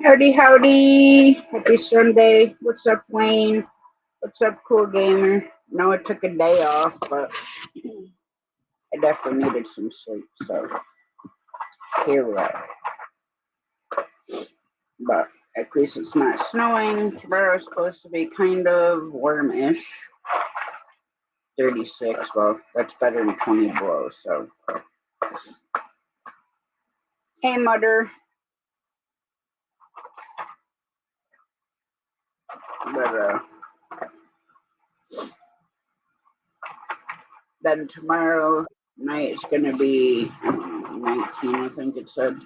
Howdy, howdy. Happy Sunday. What's up, Wayne? What's up, Cool Gamer? No, I took a day off, but I definitely needed some sleep, so here we are. But at least it's not snowing. Tomorrow's supposed to be kind of warm-ish. 36, well, that's better than 20 below, so. Hey, Mother. But, then tomorrow night is going to be 19, I think it said.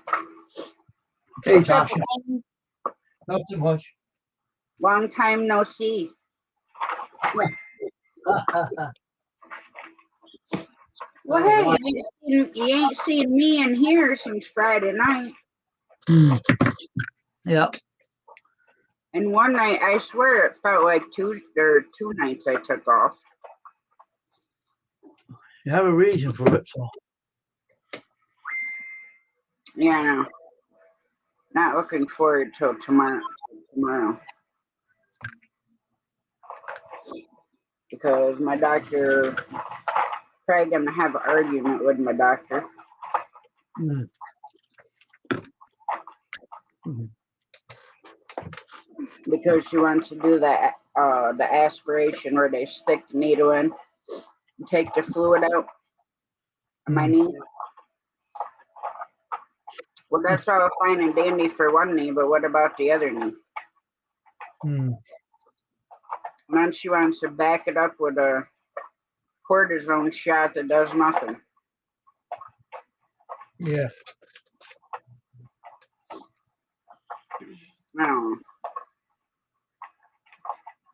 Hey, What's up, Tasha. Wayne? Nothing much. Long time no see. Well, hey, you ain't seen me in here since Friday night. Yep. And one night, I swear it felt like two nights I took off. You have a reason for it, so. Yeah, not looking forward till tomorrow. Because my doctor, probably gonna have an argument with my doctor. Because she wants to do that, the aspiration where they stick the needle in and take the fluid out of my knee. Well, that's all fine and dandy for one knee, but what about the other knee? And then she wants to back it up with a cortisone shot that does nothing. Yeah. No.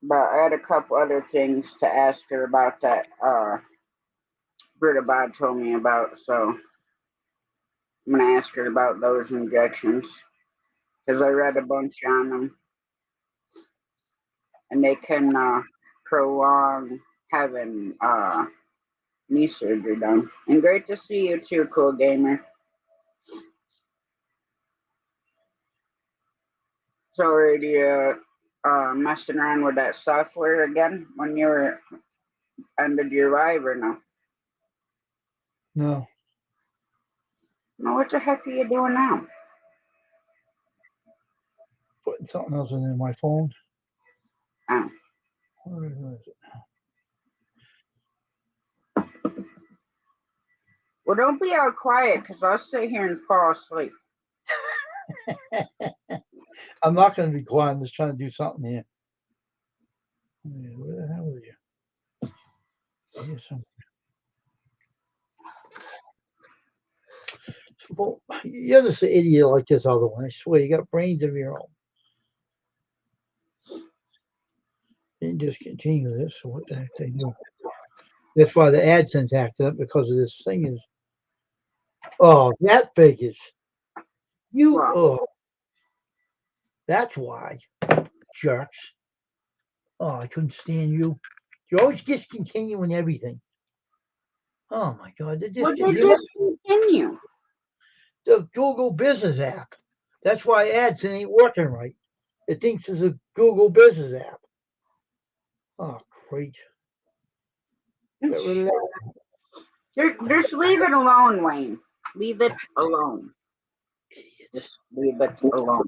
But I had a couple other things to ask her about that Britta Bob told me about, so I'm going to ask her about those injections. Because I read a bunch on them. And they can prolong having knee surgery done. And great to see you too, Cool Gamer. So are you messing around with that software again when you were ended your live or no? No. No, what the heck are you doing now? Putting something else in my phone. Oh. Where is it? Well, don't be all quiet because I'll sit here and fall asleep. I'm not going to be quiet. I'm just trying to do something here. Where the hell are you? Here's something. You're just an idiot like this other one. I swear, you got brains of your own. Didn't just continue this. So what the heck they do? That's why the AdSense acted up because of this thing is. Oh, that figures. You. Wow. Oh, that's why. Jerks. Oh, I couldn't stand you. You're always discontinuing everything. Oh my God! What did discontinue? The Google Business app. That's why AdSense ain't working right. It thinks it's a Google Business app. Oh, great. Get rid of that. Just leave it alone, Wayne. Leave it alone. Idiots. Just leave it alone.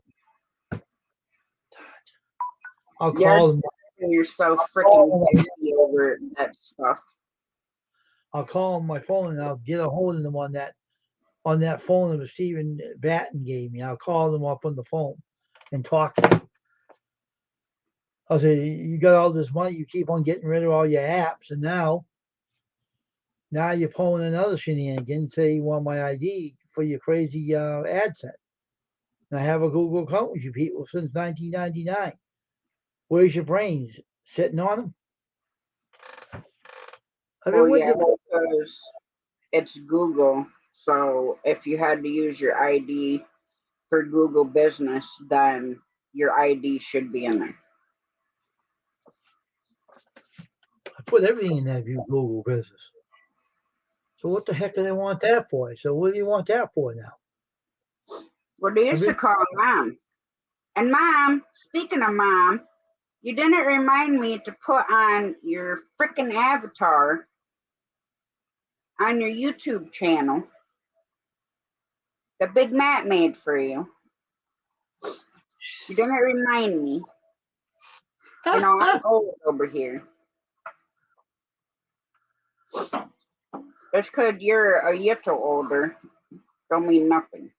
I'll call them. You're so freaking busy over that stuff. I'll call them my phone and I'll get a hold of them on that phone that Stephen Batten gave me. I'll call them up on the phone and talk to them. I'll say, you got all this money, you keep on getting rid of all your apps, and now you're pulling another shenanigan, say you want my ID for your crazy AdSense. And I have a Google account with you people since 1999. Where's your brains? Sitting on them? Because it's Google. So if you had to use your ID for Google Business, then your ID should be in there. I put everything in that view Google Business. So what the heck do they want that for? So what do you want that for now? Well, they used to call them And Mom, speaking of Mom, you didn't remind me to put on your frickin' avatar on your YouTube channel. The Big Matt made for you. You didn't remind me. You know, I'm old over here. Just because you're a little older don't mean nothing.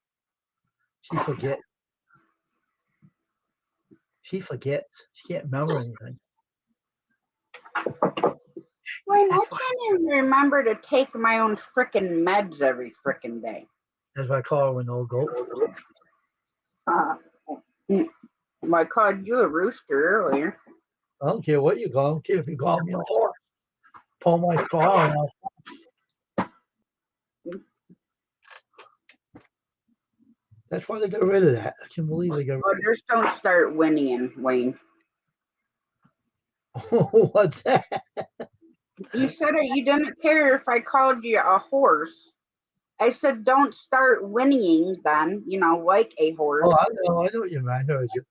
She forgets. She forgets. She can't remember anything. Wayne, I can't even remember to take my own frickin' meds every frickin' day. That's why I call her an old goat. I called you a rooster earlier. I don't care what you call. I don't care if you call me a horse. Pull my car and that's why they got rid of that. I can't believe they got rid Oh, just don't start whinnying, Wayne. of it. What's that? You said it. You didn't care if I called you a horse. I said don't start whinnying then, you know, like a horse. Oh, I know what you mean. I heard you.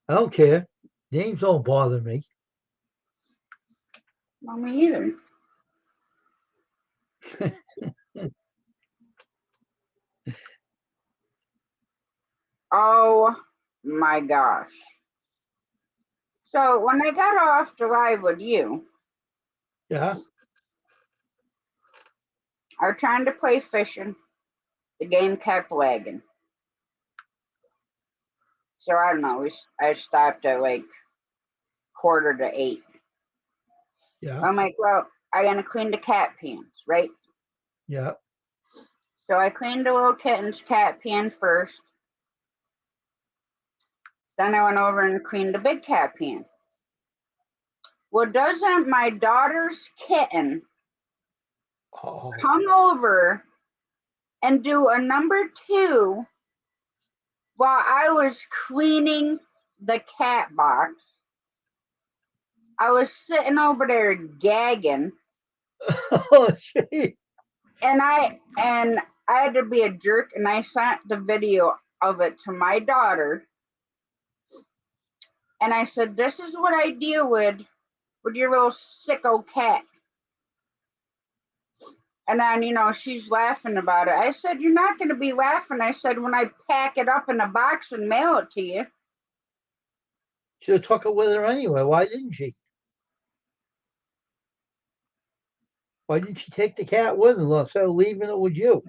I don't care. Names don't bother me. Well, me either. Oh my gosh. So when I got off to ride with you, Yeah. I was trying to play fishing. The game kept lagging. So I don't know. I stopped at like 7:45. Yeah. I'm like, well, I gotta clean the cat pans, right? Yeah. So I cleaned the little kitten's cat pan first. Then I went over and cleaned the big cat pan. Well, doesn't my daughter's kitten Oh. come over and do a number 2 while I was cleaning the cat box? I was sitting over there gagging, Oh, gee. and I had to be a jerk, and I sent the video of it to my daughter, and I said, "This is what I deal with your little sicko cat." And then, you know, she's laughing about it. I said, "You're not going to be laughing." I said, "When I pack it up in a box and mail it to you." Should have took it with her anyway. Why didn't she? Why didn't she take the cat with her instead of leaving it with you?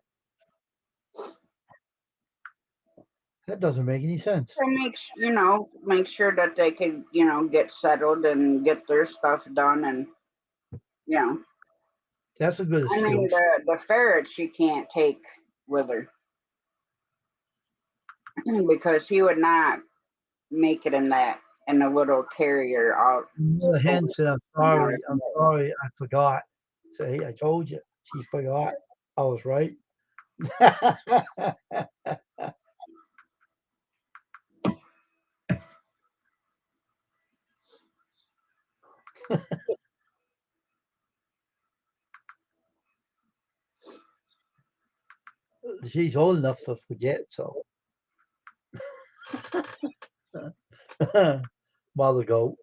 That doesn't make any sense. To make sure that they could, get settled and get their stuff done, and you know, That's a good I mean, excuse. the ferret she can't take with her because he would not make it in a little carrier out. The hen said, I'm sorry, I forgot. Say, hey, I told you. She forgot. I was right. She's old enough to forget, so. Mother goat.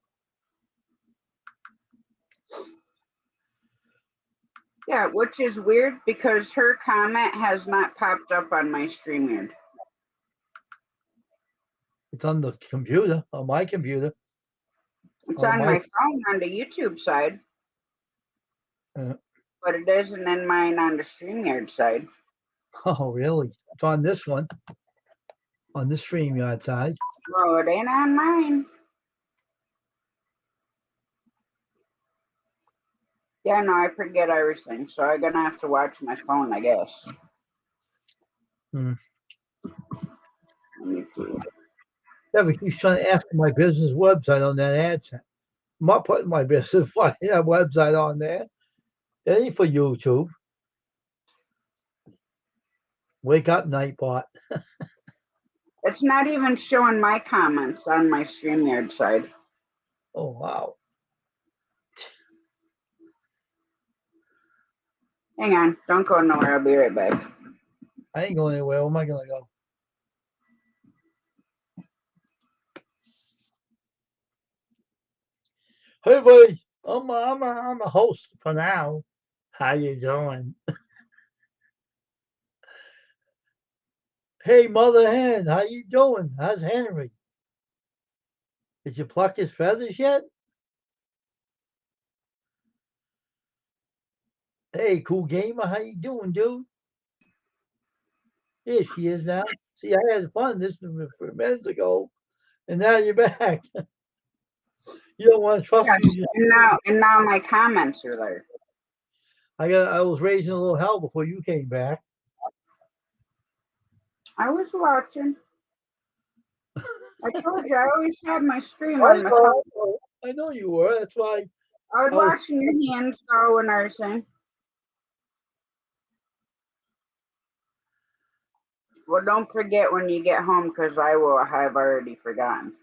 Yeah, which is weird because her comment has not popped up on my StreamYard. It's on the computer, on my computer. It's on my phone on the YouTube side, but it isn't in mine on the StreamYard side. Oh, really? It's on this one, on the StreamYard side. Oh, it ain't on mine. Yeah, no, I forget everything, so I'm gonna have to watch my phone, I guess. Hmm. Let me see. Yeah, but she's trying to ask for my business website on that AdSense. I'm not putting my business website on there. It ain't for YouTube. Wake up, Nightbot. It's not even showing my comments on my StreamYard side. Oh, wow. Hang on, don't go nowhere. I'll be right back. I ain't going anywhere. Where am I going to go? Hey, buddy, I'm a host for now. How you doing? Hey, mother hen, how you doing? How's Henry? Did you pluck his feathers yet? Hey, cool gamer, how you doing, dude? Here she is now. See, I had fun listening to her minutes ago, and now you're back. You don't want to trust Yes, me. and now my comments are there. I was raising a little hell before you came back. I was watching. I told you I always had my stream I on my phone. know, I know you were. That's why I was I was. watching your hands go and everything. Well, don't forget when you get home, because I will have already forgotten.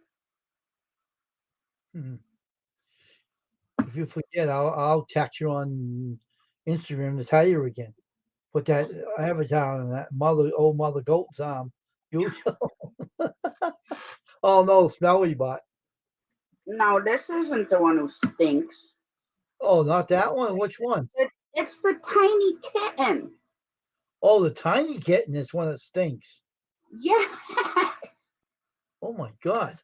Mhm. If you forget, I'll text you on Instagram to tell you again. Put that avatar on that old mother goat's you. Oh no, smelly butt. No, this isn't the one who stinks. Oh, not that one. Which one? It's the tiny kitten. Oh, the tiny kitten is one that stinks. Yeah. Oh my god.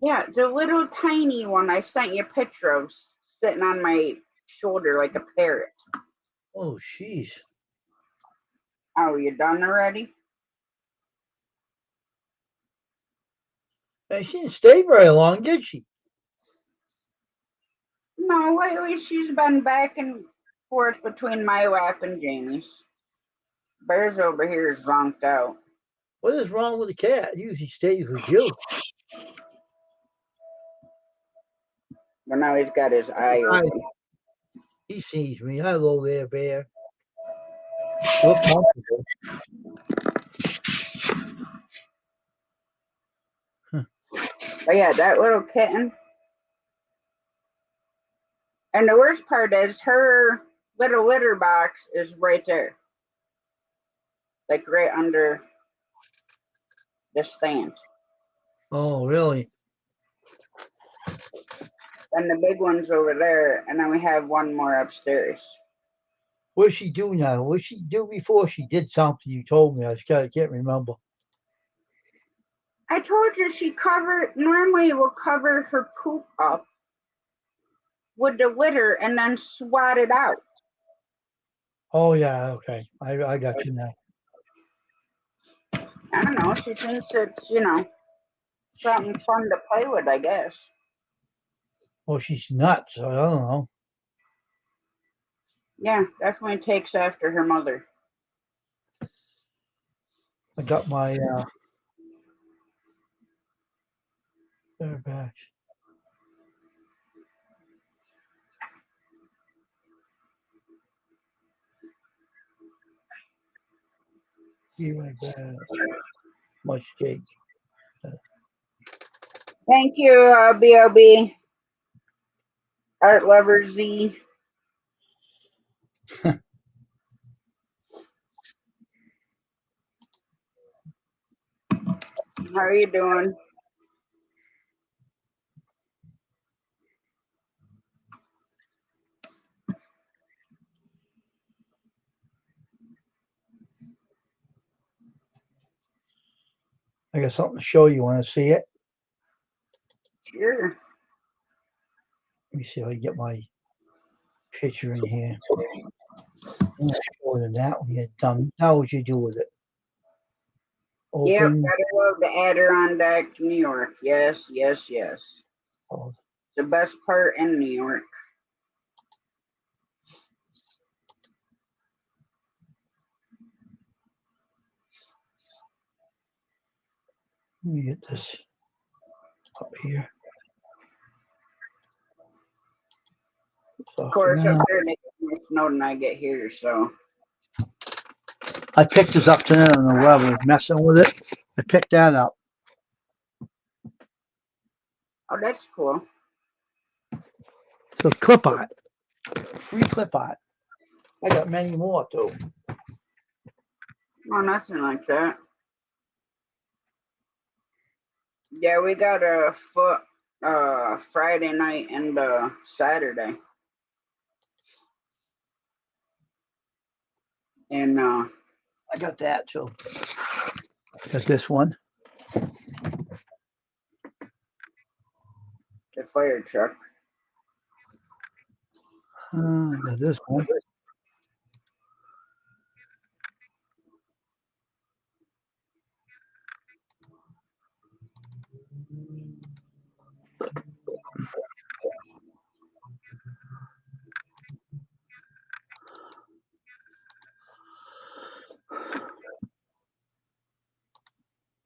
Yeah, the little tiny one I sent you a picture of sitting on my shoulder like a parrot. Oh jeez. Oh, you done already? And she didn't stay very long, did she? No, lately she's been back and forth between my lap and Jamie's. Bear's over here is zonked out. What is wrong with the cat? Usually stays with you. But now he's got his eye Hi, open. he sees me. Hello there, bear. You look comfortable. But yeah, that little kitten. And the worst part is her little litter box is right there. Like right under the stand. Oh, really? And the big one's over there, and then we have one more upstairs. What's she do now? What she do before she did something you told me? I can't remember. I told you she normally will cover her poop up with the litter and then swat it out. Oh yeah, okay. I got you now. I don't know. She thinks it's something fun to play with, I guess. Well, she's nuts. So I don't know. Yeah, definitely takes after her mother. I got my bear back. Be right back. Much cake. Thank you, BLB, Art Lover Z. How are you doing? I got something to show you. Want to see it? Sure. Let me see if I can get my picture in here. I'm not sure than that one yet. Done. Now what you do with it? Yep, Open. gotta love the Adirondack to New York. Yes, yes, yes. Oh, The best part in New York. let me get this up here. Of course, up there they get more snow than I get here, so. I picked this up today on the web. I was messing with it. I picked that up. Oh, that's cool. So clip art. Free clip art. I got many more too. Oh, nothing like that. Yeah, we got a foot Friday night and Saturday. And I got that too. Got this one. the fire truck. Got this one.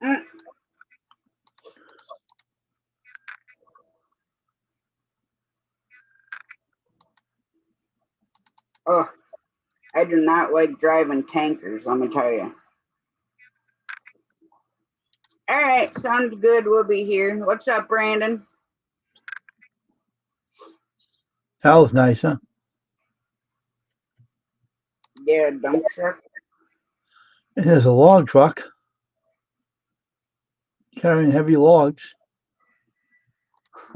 Mm. Oh, I do not like driving tankers, let me tell you. All right, sounds good. We'll be here. What's up, Brandon? That was nice, huh? Yeah, dump truck. It has a log truck carrying heavy logs.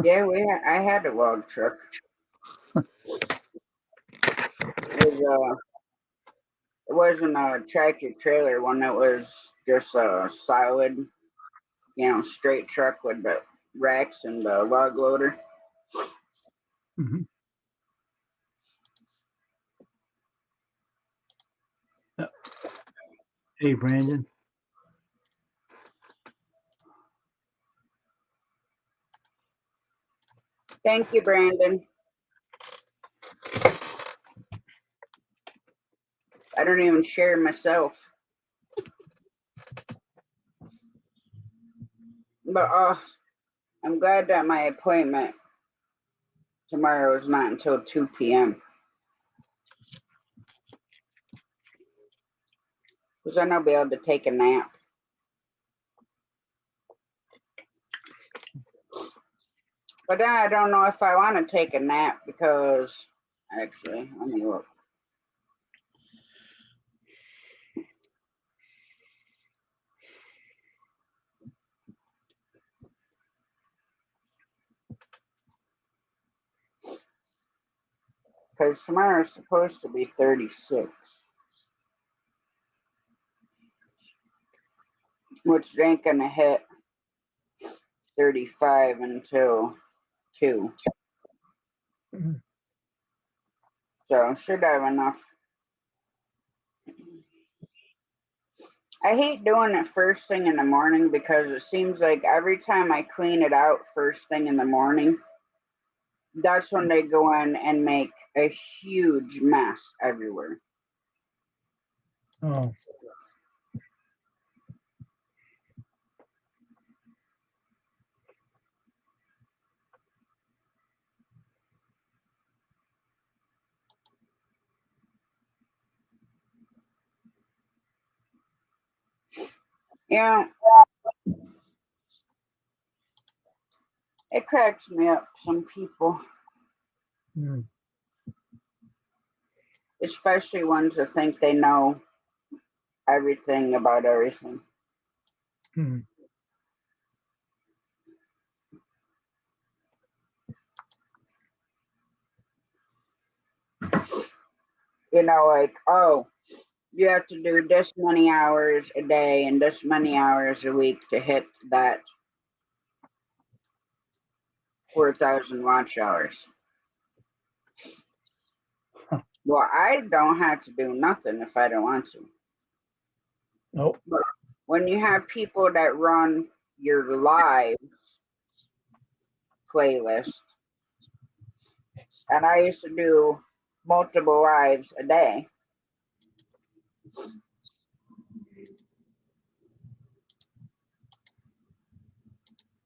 Yeah, I had a log truck. It wasn't a tractor trailer one. It was just a solid, straight truck with the racks and the log loader. Mm-hmm. Yeah. Hey, Brandon. Thank you, Brandon. I don't even share myself. But I'm glad that my appointment tomorrow is not until 2 p.m. Because then I'll be able to take a nap. But then I don't know if I want to take a nap because, actually, let me look. Because tomorrow is supposed to be 36, which ain't going to hit 35 until 2. Mhm. So should have enough. I hate doing it first thing in the morning because it seems like every time I clean it out first thing in the morning, that's when they go in and make a huge mess everywhere. Oh, Yeah, it cracks me up, some people, mm, especially ones that think they know everything about everything. mm. Like, oh, you have to do this many hours a day and this many hours a week to hit that 4,000 watch hours. Huh. Well, I don't have to do nothing if I don't want to. Nope. But when you have people that run your live playlist, and I used to do multiple lives a day,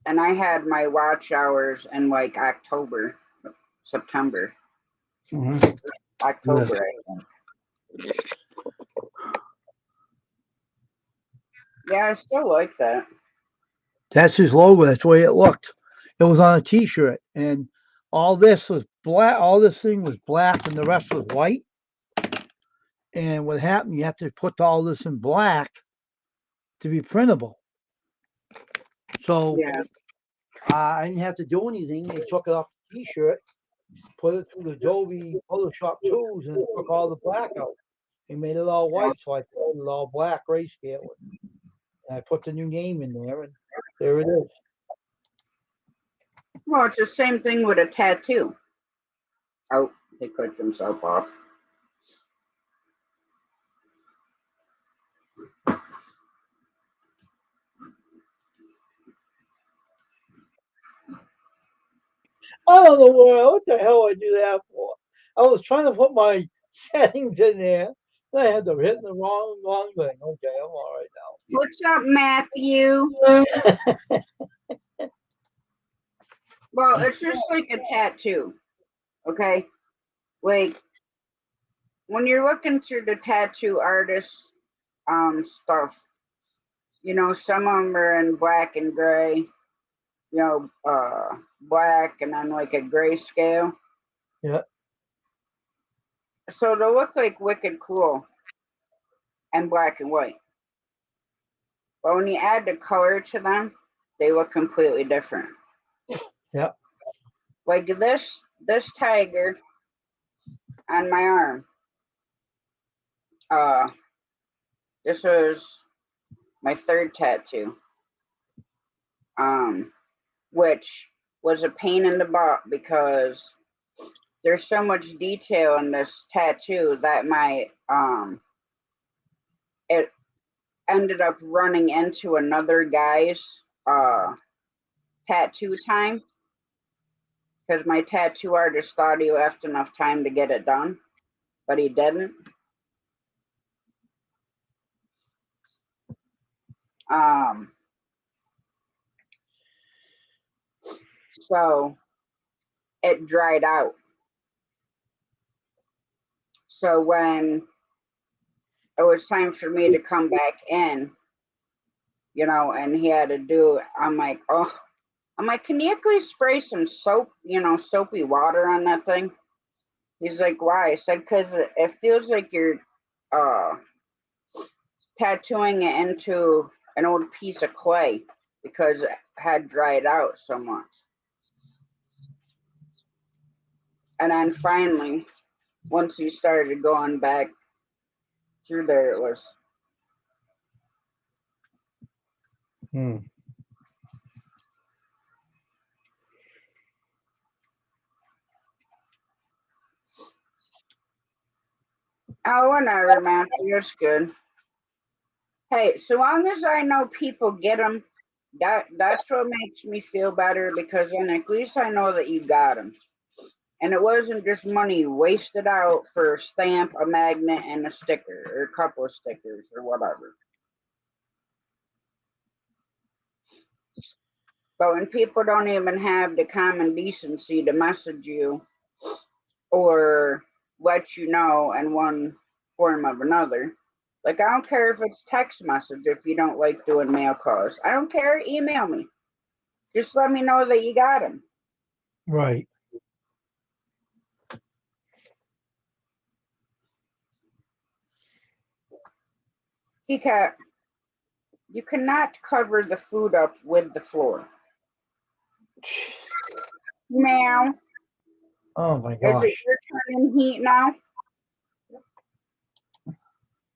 and I had my watch hours in like October, September, Mhm. Yes. October, I think. Yeah, I still like that. That's his logo. That's the way it looked. It was on a T-shirt, and all this was black. All this thing was black, and the rest was white. And what happened? You have to put all this in black to be printable. So Yeah, I didn't have to do anything. They took it off the T-shirt, put it through the Adobe Photoshop tools, and it took all the black out. They made it all white, so I put it all black grayscale. And I put the new name in there, and there it is. Well, it's the same thing with a tattoo. Oh, he clicked himself off. I don't know what the hell I do that for. I was trying to put my settings in there. And I had to hit the wrong thing. Okay, I'm all What's up, Matthew? right now. Well, it's just like a tattoo, okay? Like when you're looking through the tattoo artist stuff, some of them are in black and gray, black and then like a gray scale. Yeah. So they look like wicked cool and black and white. But when you add the color to them, they look completely different. Yeah. Like this tiger on my arm. Uh this was my third tattoo. Um which was a pain in the butt because there's so much detail in this tattoo that my it ended up running into another guy's tattoo time because my tattoo artist thought he left enough time to get it done, but he didn't. Um, so it dried out. So when it was time for me to come back in, and he had to do it, I'm like, can you please spray some soap, soapy water on that thing? He's like, why? I said, because it feels like you're uh, tattooing it into an old piece of clay because it had dried out so much. And then finally, once he started going back through there, it was. Hmm. Oh, whatever, Matthew, it's good. Hey, so long as I know people get them, that's what makes me feel better because then at least I know that you got them. And it wasn't just money wasted out for a stamp, a magnet, and a sticker, or a couple of stickers, or whatever. But when people don't even have the common decency to message you or let you know in one form of another, like I don't care if it's text message if you don't like doing mail calls. I don't care, email me. Just let me know that you got them. Right. Cat, you cannot cover the food up with the floor. Meow. Oh my Is it gosh. your turn in heat now?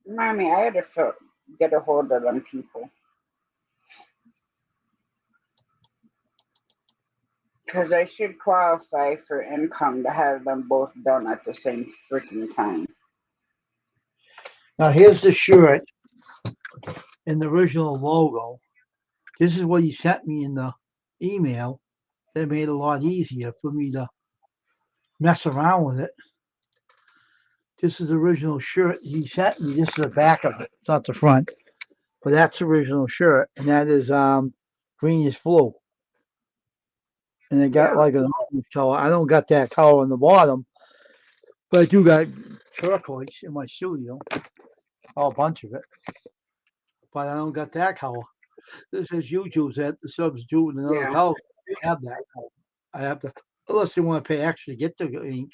Mommy, I had to get a hold of them people. Because I should qualify for income to have them both done at the same freaking time. Now here's the shirt in the original logo. This is what he sent me in the email. That made it a lot easier for me to mess around with it. This is the original shirt he sent me. This is the back of it. It's not the front, but that's the original shirt, and that is greenish blue. And it got Yeah. like an orange color. I don't got that color on the bottom, but I do got turquoise in my studio, a bunch of it. But I don't got that color. This is YouTube's that the substitute with another Yeah. color. I have that. I have to, unless they want to pay extra to get the ink.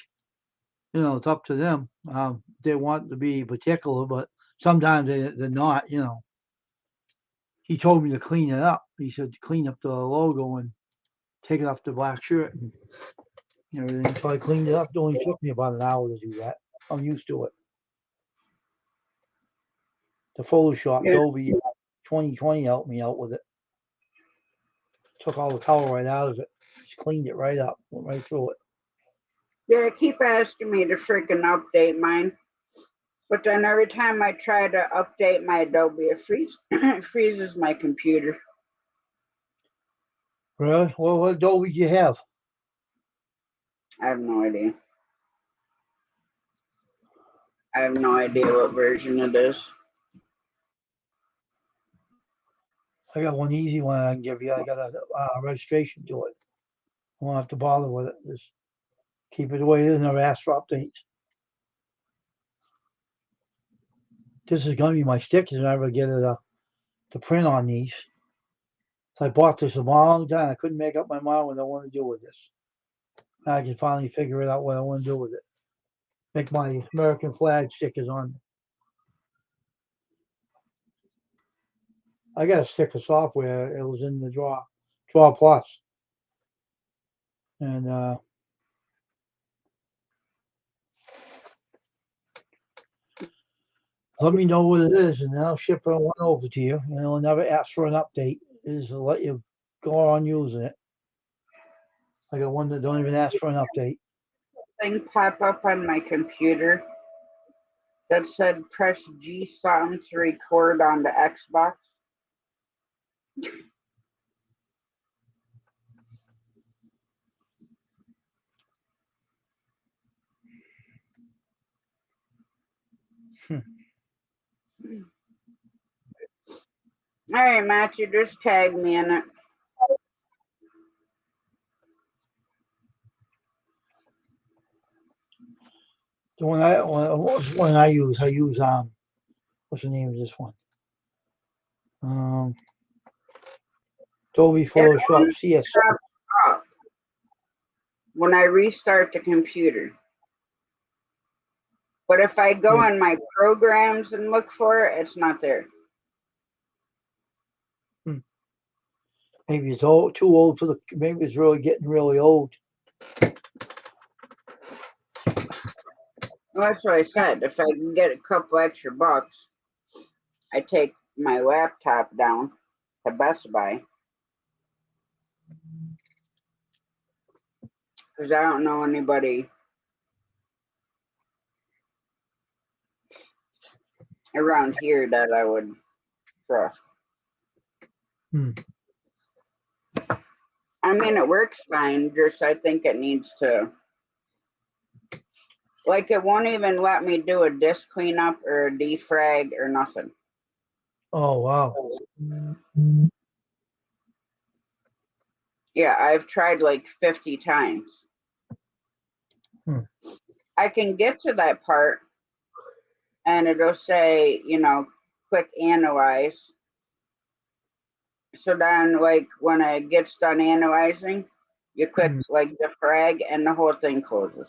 It's up to them. They want to be particular, but sometimes they're not. He told me to clean it up. He said to clean up the logo and take it off the black shirt and everything. So I cleaned it up. It only took me about an hour to do that. I'm used to it. The Photoshop Yeah, Adobe 2020 helped me out with it. Took all the color right out of it. Just cleaned it right up. Went right through it. yeah, keep asking me to freaking update mine. But then every time I try to update my Adobe, it freezes my computer. Really? Well, what Adobe do you have? I have no idea. I have no idea what version it is. I got one easy one I can give you. I got a registration to it. I won't have to bother with it. Just keep it the way it is. Never ask for updates. This is going to be my stickers. I never get it to print on these. So I bought this a long time. I couldn't make up my mind what I want to do with this. I can finally figure it out what I want to do with it. Make my American flag stickers on. I got a sticker software. It was in the Draw Plus, and let me know what it is, and then I'll ship it one over to you. And I'll never ask for an update. Is to let you go on using it. I got one that don't even ask for an update. Thing pop up on my computer that said press G something to record on the Xbox. All right, Matthew, just tag me in it. The one I use? I use what's the name of this one? Adobe It Photoshop only CS. pops up when I restart the computer. But if I go in my programs and look for it, it's not there. Maybe it's too old for the. Maybe it's really getting really old. Well, that's what I said. If I can get a couple extra bucks, I take my laptop down to Best Buy because I don't know anybody around here that I would trust. Hmm. I mean, it works fine. Just I think it needs to. Like, it won't even let me do a disk cleanup or a defrag or nothing. Oh wow. Yeah, I've tried like 50 times. Hmm. I can get to that part and it'll say, click analyze. So then, like, when it gets done analyzing, you click like the frag and the whole thing closes.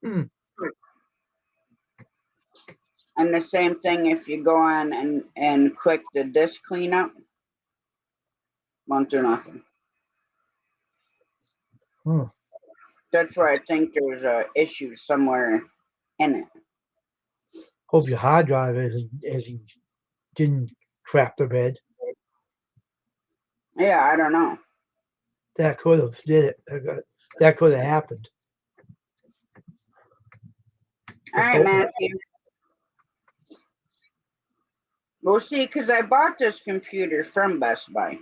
Hmm. And the same thing if you go on and click the disk cleanup, won't do nothing. Hmm. That's why I think there's a issue somewhere in it. Hope your hard drive didn't crap the bed. Yeah, I don't know. That could have did it. That could have happened. All right, Matthew. We'll see, because I bought this computer from Best Buy.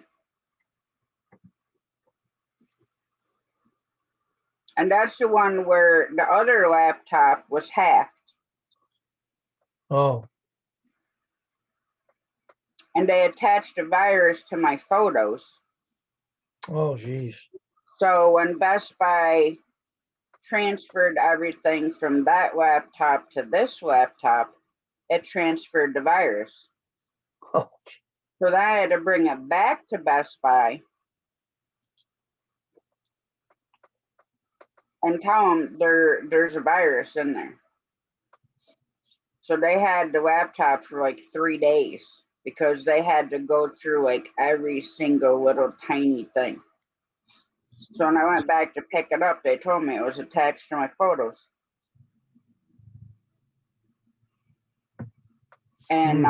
And that's the one where the other laptop was hacked. Oh. And they attached a virus to my photos. Oh, geez. So when Best Buy transferred everything from that laptop to this laptop, it transferred the virus. Oh. So then I had to bring it back to Best Buy and tell them there's a virus in there. So they had the laptop for like 3 days because they had to go through like every single little tiny thing. So when I went back to pick it up, they told me it was attached to my photos. And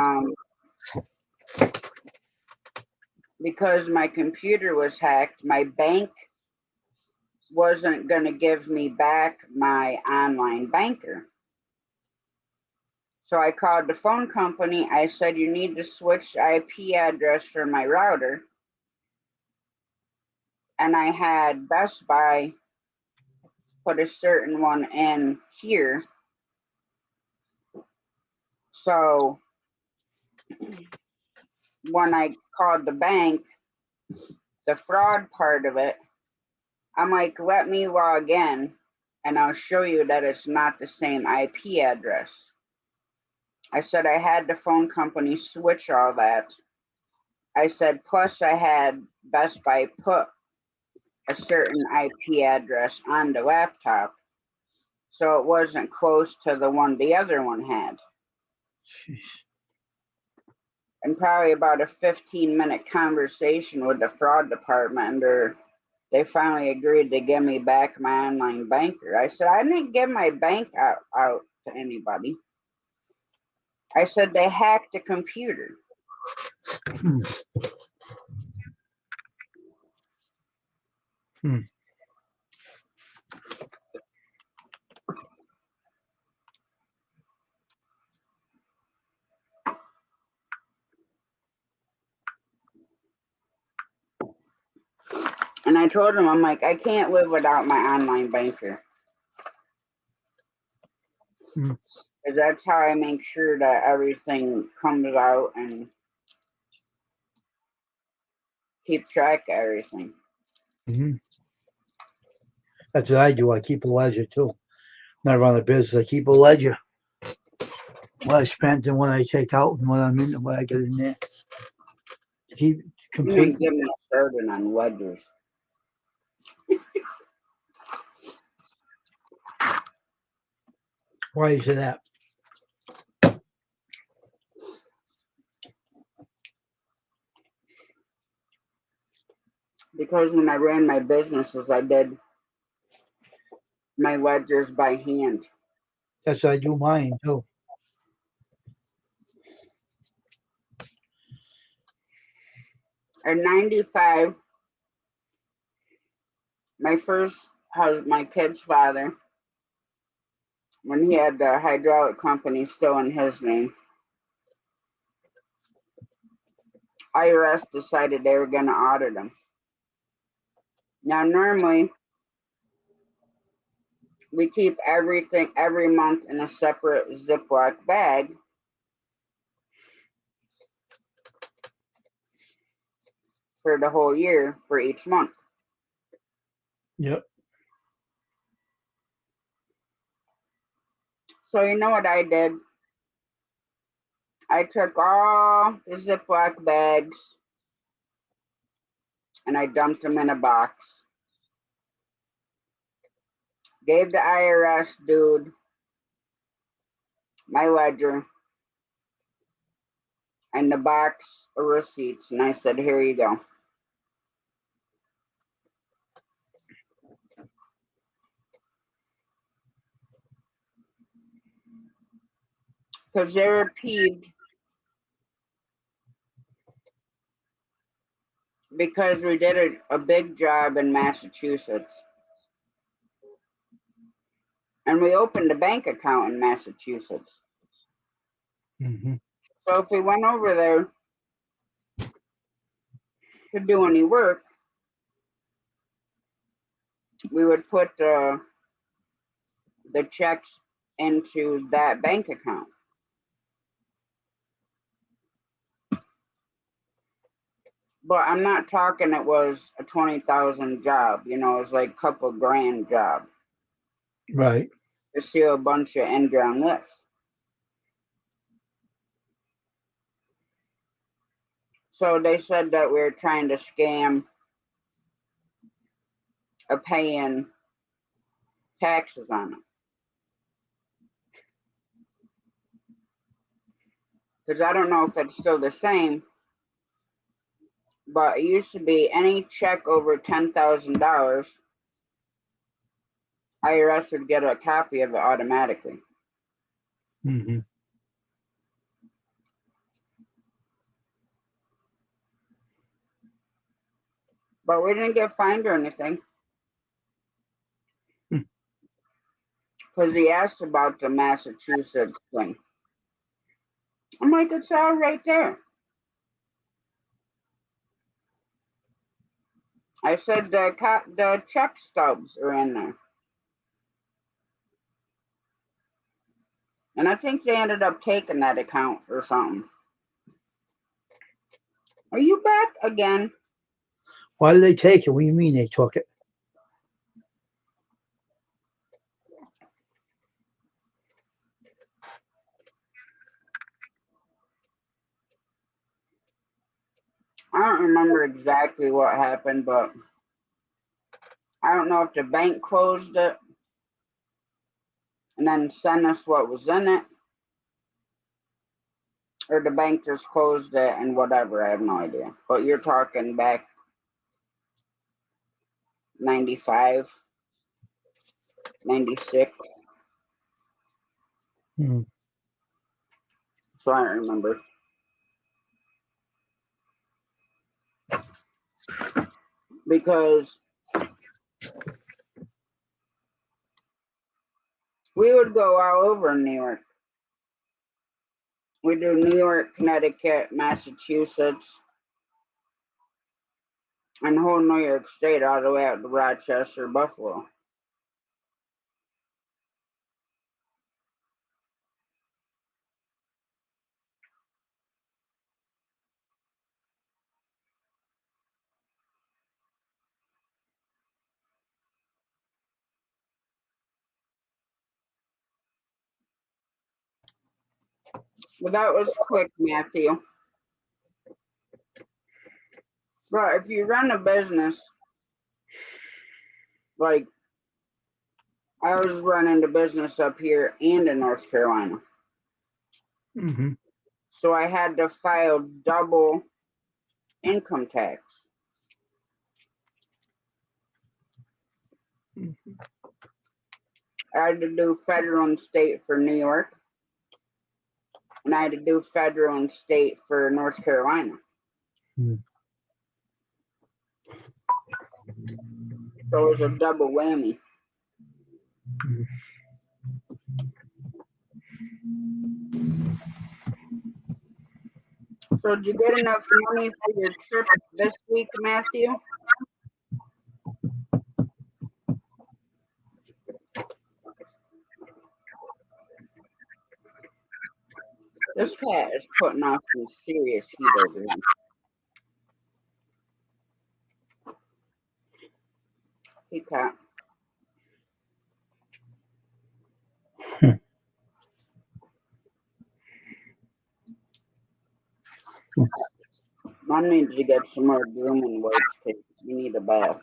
because my computer was hacked, my bank wasn't going to give me back my online banker. So I called the phone company. I said, you need to switch IP address for my router. And I had Best Buy put a certain one in here. So when I called the bank, the fraud part of it, I'm like, let me log in and I'll show you that it's not the same IP address. I said I had the phone company switch all that. I said, plus I had Best Buy put a certain IP address on the laptop, so it wasn't close to the one the other one had. Jeez. And probably about a 15-minute conversation with the fraud department, or they finally agreed to give me back my online banker. I said, I didn't give my bank out to anybody. I said, they hacked the computer. Hmm. Hmm. And I told him, I'm like, I can't live without my online banker. Hmm. Because that's how I make sure that everything comes out and keep track of everything. Hmm. That's what I do. I keep a ledger too. When I run a business, I keep a ledger. What I spent and what I take out and what I'm in and what I get in there. Keep You need to complete. get me started on ledgers. Why is it that? Because when I ran my businesses, I did my ledgers by hand. That's what I do mine too. At 95, my first husband, my kid's father, when he had the hydraulic company still in his name, IRS decided they were going to audit him. Now, normally, we keep everything every month in a separate Ziploc bag for the whole year for each month. Yep. So, you know what I did? I took all the Ziploc bags and I dumped them in a box. Gave the IRS dude my ledger and the box of receipts, and I said, here you go. Because they were peeved because we did a big job in Massachusetts. And we opened a bank account in Massachusetts. Hmm. So if we went over there to do any work, we would put the checks into that bank account. But I'm not talking it was a 20,000 job, it was like a couple grand job Right. to seal a bunch of in-ground lifts. So they said that we were trying to scam a paying taxes on it. Because I don't know if it's still the same, but it used to be any check over $10,000, IRS would get a copy of it automatically. Mm-hmm. But we didn't get fined or anything. Because he asked about the Massachusetts thing. I'm like, it's all right there. I said the check stubs are in there. And I think they ended up taking that account or something. Are you back again? Why did they take it? What do you mean they took it? I don't remember exactly what happened, but I don't know if the bank closed it and then sent us what was in it, or the bank just closed it and whatever. I have no idea. But you're talking back 95, 96. Mm-hmm. So I don't remember. Because we would go all over New York. We do New York, Connecticut, Massachusetts, and whole New York State all the way out to Rochester, Buffalo. But that was quick, Matthew. But if you run a business, like I was running the business up here and in North Carolina. Mm-hmm. So I had to file double income tax. I had to do federal and state for New York, and I had to do federal and state for North Carolina. Mm-hmm. So it was a double whammy. So did you get enough money for your trip this week, Matthew? This cat is putting off some serious heat over here. Hey, cat. Mom needs to get some more grooming wipes because you need a bath.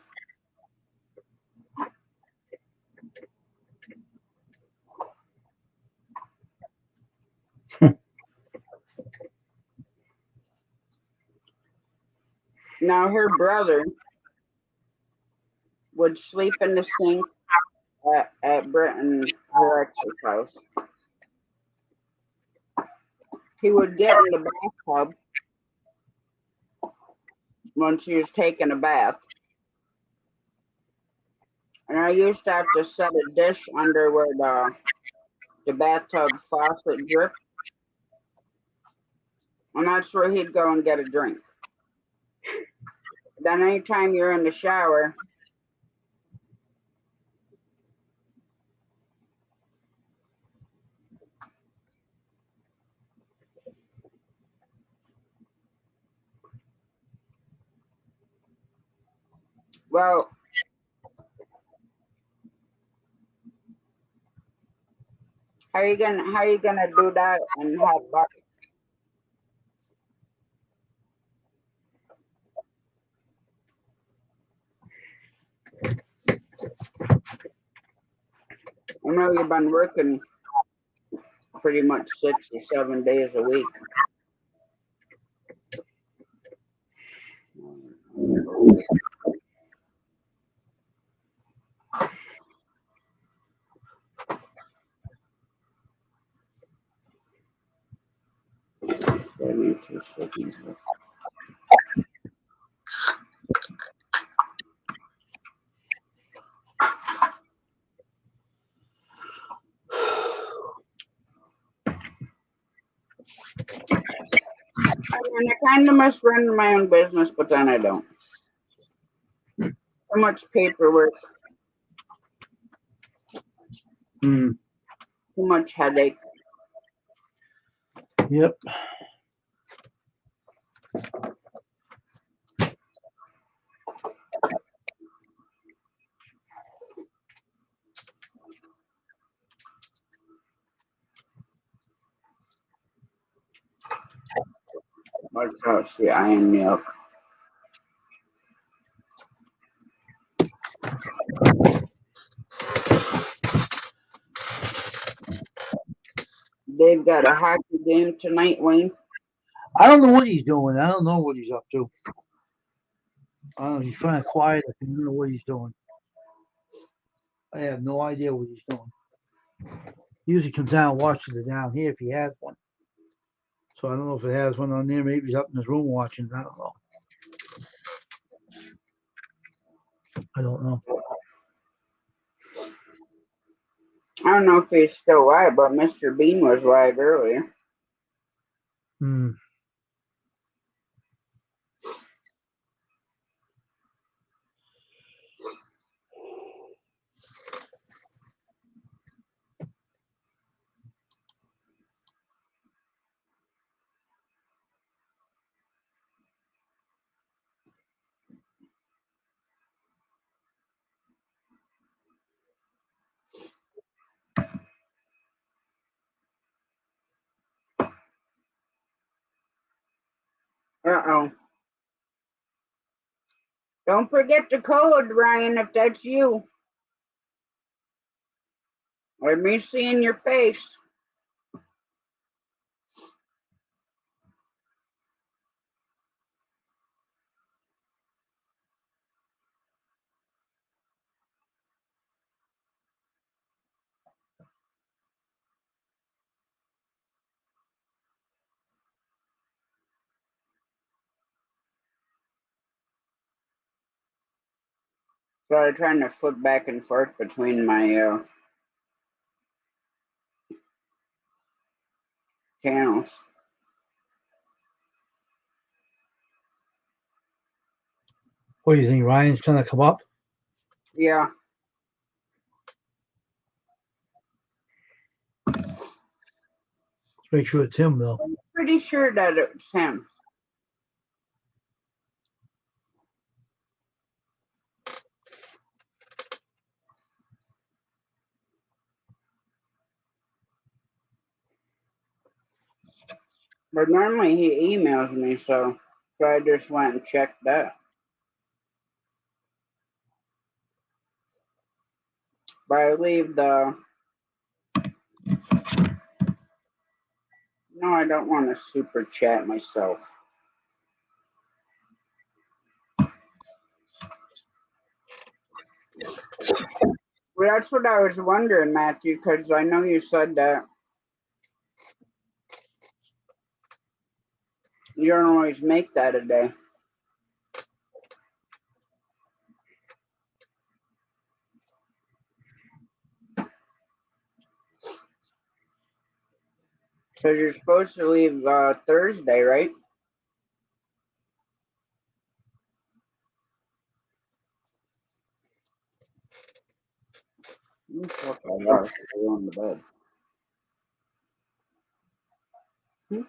Now her brother would sleep in the sink at Britain, her ex's house. He would get in the bathtub when she was taking a bath. And I used to have to set a dish under where the bathtub faucet dripped. And that's where he'd go and get a drink. Then anytime you're in the shower, well, how you gonna do that and have butter? I know you've been working pretty much 6 or 7 days a week. seconds. I mean, I kind of must run my own business, but then I don't. So much paperwork, Hmm. too much headache. Yep. What's else? Yeah, I am milk. They've got a hockey game tonight, Wayne. I don't know what he's doing. I don't know what he's up to. I don't know. He's trying to quiet us. I don't know what he's doing. I have no idea what he's doing. He usually comes down and watches it down here if he has one. So I don't know if it has one on there. Maybe he's up in his room watching it. I don't know. I don't know. I don't know if he's still live, but Mr. Bean was live earlier. Hmm. Uh-oh. Don't forget the code, Ryan, if that's you. Let me see in your face. So I'm trying to flip back and forth between my channels. What do you think? Ryan's trying to come up? Yeah. Let's make sure it's him, though. I'm pretty sure that it's him. But normally he emails me, so I just went and checked that. But I leave the. No, I don't want to super chat myself. Well, that's what I was wondering, Matthew, because I know you said that you don't always make that a day. Because you're supposed to leave Thursday, right? Fuck, I lost. I go on the bed. Hmm?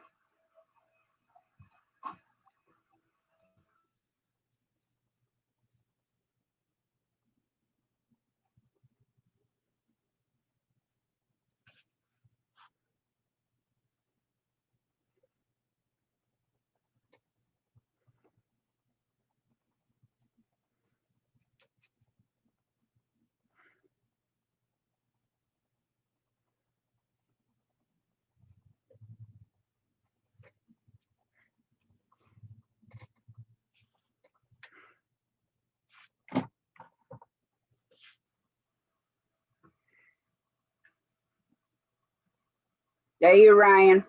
Yeah, you, Ryan.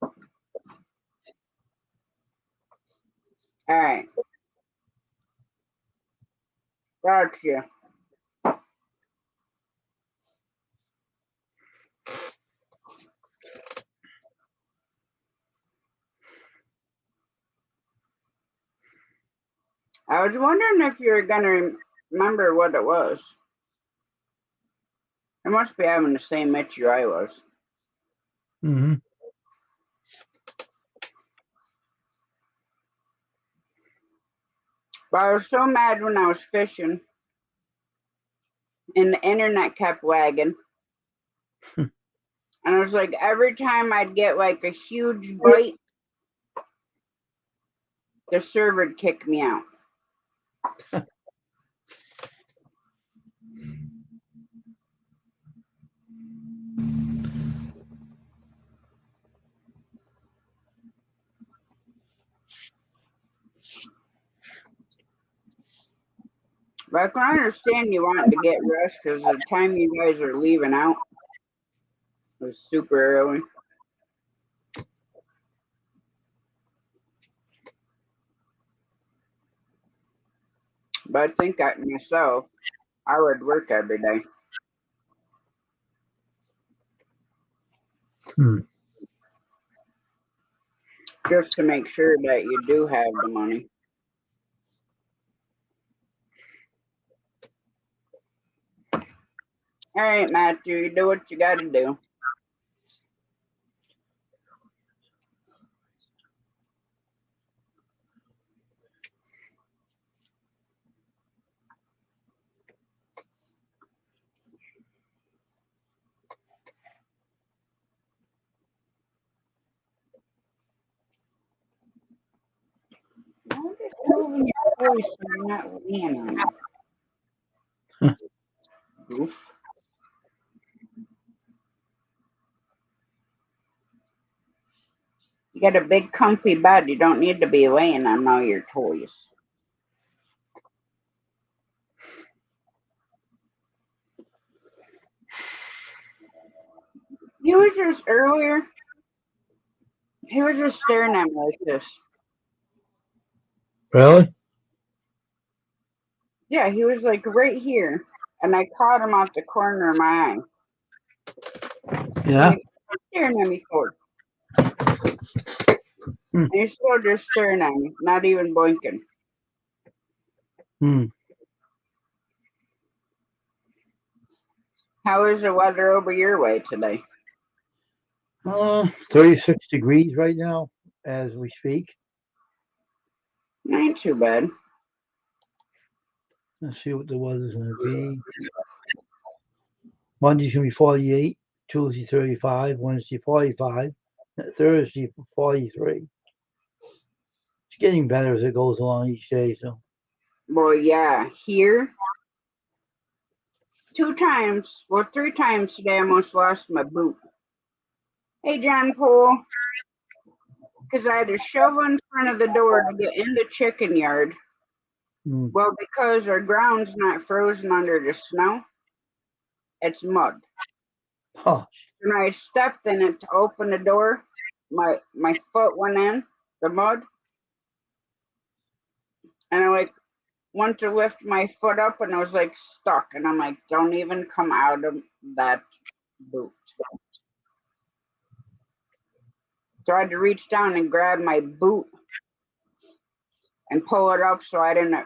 All right. Gotcha. I was wondering if you were gonna remember what it was. I must be having the same issue I was. Mm-hmm. But I was so mad when I was fishing and the internet kept lagging. And I was like, every time I'd get like a huge bite, the server would kick me out. But I can understand you wanting to get rest because the time you guys are leaving out was super early. But I think myself, I would work every day Hmm. just to make sure that you do have the money. All right, Matthew, you do what you got to do. Why are you moving your voice so you're not laying on me? Goof. You got a big comfy bed. You don't need to be laying on all your toys. He was just earlier. He was just staring at me like this. Really? Yeah, he was like right here, and I caught him out the corner of my eye. I'm Yeah. like, "What are you staring at me for?" Hmm. And he's still just staring at me, not even blinking. Hmm. How is the weather over your way today? 36 degrees right now as we speak. Not too bad. Let's see what the weather's going to be. Monday's going to be 48, Tuesday 35, Wednesday 45, Thursday 43. It's getting better as it goes along each day. So, Well, yeah, here 2 times, well, 3 times today, I almost lost my boot. Hey, John Poole, because I had a shovel in front of the door to get in the chicken yard. hmm. Well, because our ground's not frozen under the snow, it's mud. Oh, When I stepped in it to open the door, my foot went in the mud, and I like went to lift my foot up, and I was like stuck. And I'm like, don't even come out of that boot. So I had to reach down and grab my boot and pull it up so I didn't,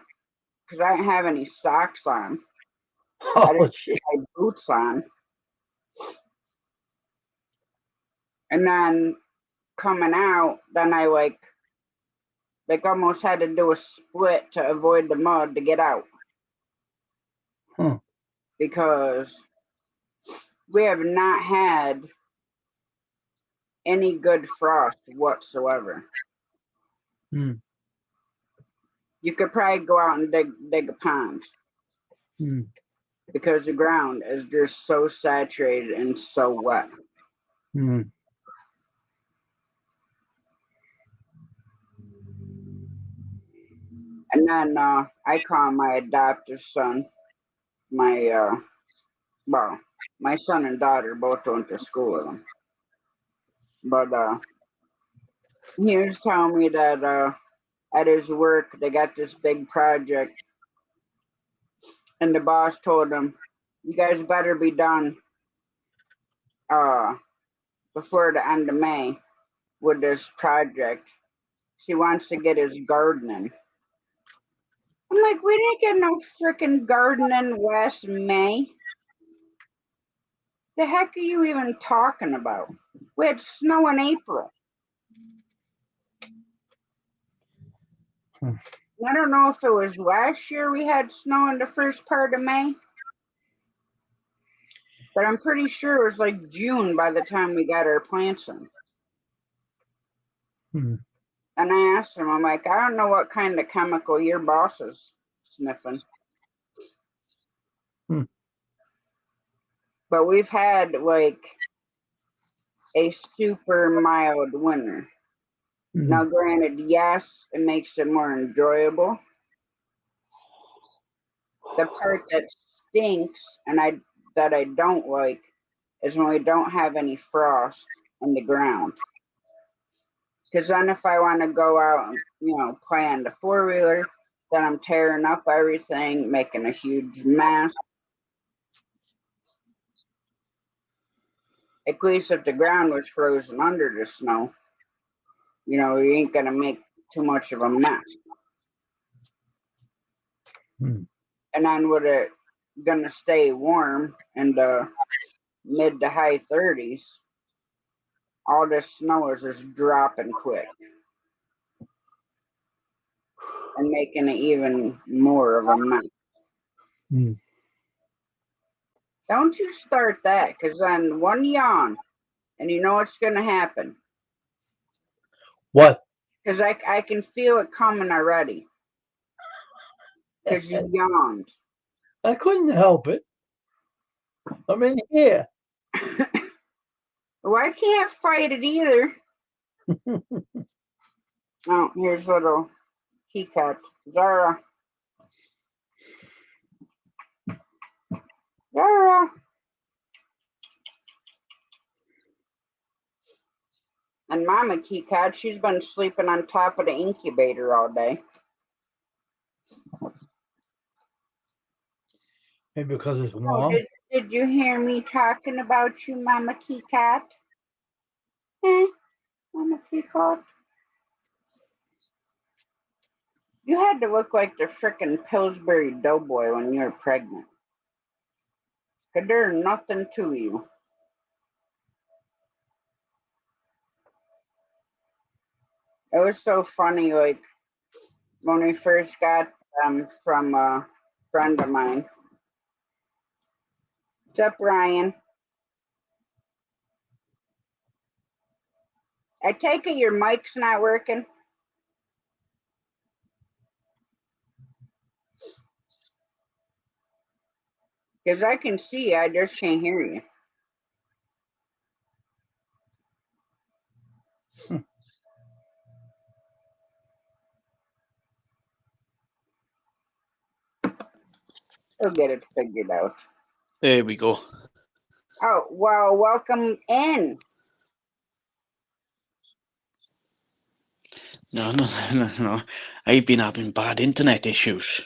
because I didn't have any socks on. I didn't oh, gee. have my boots on. And then coming out, then I like almost had to do a split to avoid the mud to get out Huh. because we have not had any good frost whatsoever. Hmm. You could probably go out and dig a pond Hmm. because the ground is just so saturated and so wet. Hmm. And then I call my adoptive son, my well, my son and daughter both went to school with him. But he was telling me that at his work they got this big project, and the boss told him, "You guys better be done before the end of May with this project." He wants to get his gardening. I'm like, we didn't get no freaking gardening last May. The heck are you even talking about? We had snow in April. I don't know if it was last year we had snow in the first part of May, but I'm pretty sure it was like June by the time we got our plants in. And I asked him, I'm like, I don't know what kind of chemical your boss is sniffing. But we've had like a super mild winter. Now, granted, yes, it makes it more enjoyable. The part that stinks and that I don't like is when we don't have any frost in the ground. Because then if I want to go out and, play on the four-wheeler, then I'm tearing up everything, making a huge mess. At least if the ground was frozen under the snow, you ain't going to make too much of a mess. And then with it going to stay warm in the mid to high 30s, all this snow is just dropping quick and making it even more of a mess. Don't you start that, because then one yawn, and you know what's going to happen. What? Because I can feel it coming already. Because you yawned. I couldn't help it. I'm in here. Well, I can't fight it either. Oh, here's little key cat. Zara. Zara. And Mama Key Cat, she's been sleeping on top of the incubator all day. Maybe because it's warm. Did you hear me talking about you, Mama Key Cat? Mama Key Cat? You had to look like the frickin' Pillsbury Doughboy when you were pregnant. 'Cause there's nothing to you. It was so funny, like, when we first got them from a friend of mine. What's up, Ryan? I take it your mic's not working? Because I can see you, I just can't hear you. We'll get it figured out. There we go. Oh, well, welcome in. No. I've been having bad internet issues.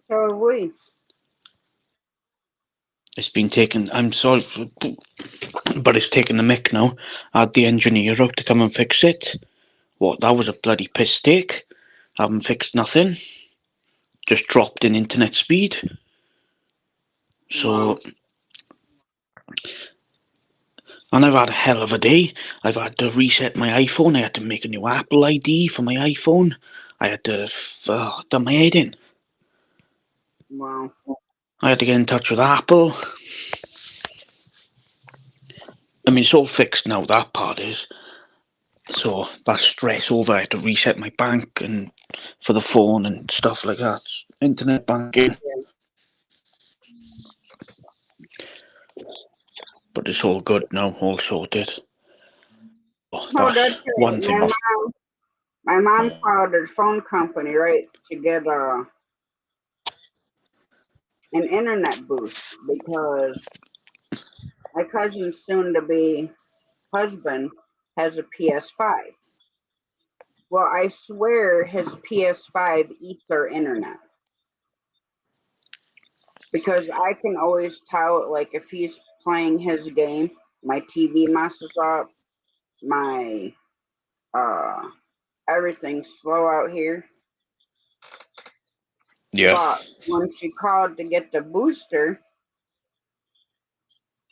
So have we. It's been taken, I'm sorry, but it's taken the mick now. I had the engineer out to come and fix it. What, that was a bloody piss take. I haven't fixed nothing. Just dropped in internet speed. So, and I've had a hell of a day. I've had to reset my iPhone. I had to make a new Apple ID for my iPhone. I had to done my head in. Wow. I had to get in touch with Apple. I mean, it's all fixed now, that part is. So that's stress over. I had to reset my bank and for the phone and stuff like that. Internet banking. But it's all good now, all sorted. Oh, that's right. one thing. My mom called her phone company, right, to get an internet boost because my cousin's soon-to-be husband has a PS5. Well, I swear his PS5 eats our internet because I can always tell, like, if he's playing his game, my TV messes up, my everything's slow out here. Yeah. But when she called to get the booster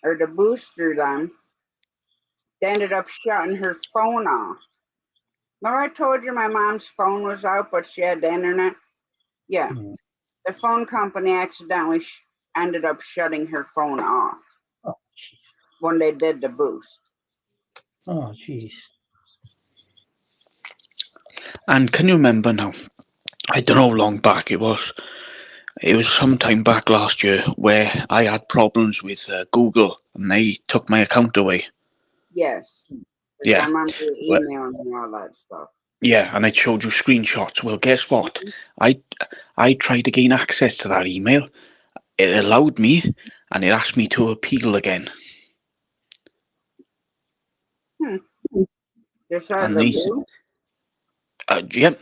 or the booster done, they ended up shutting her phone off. Remember I told you my mom's phone was out, but she had the internet? Yeah. Hmm. The phone company accidentally ended up shutting her phone off Oh, jeez. when they did the boost. Oh, jeez. And can you remember now? I don't know how long back it was. It was sometime back last year where I had problems with Google and they took my account away. Yes. Because I Yeah. remember you Well, emailing me all that stuff. yeah, and I showed you screenshots. Well, guess what? I tried to gain access to that email. It allowed me, and it asked me to appeal again. Just as And a they, boost? yep,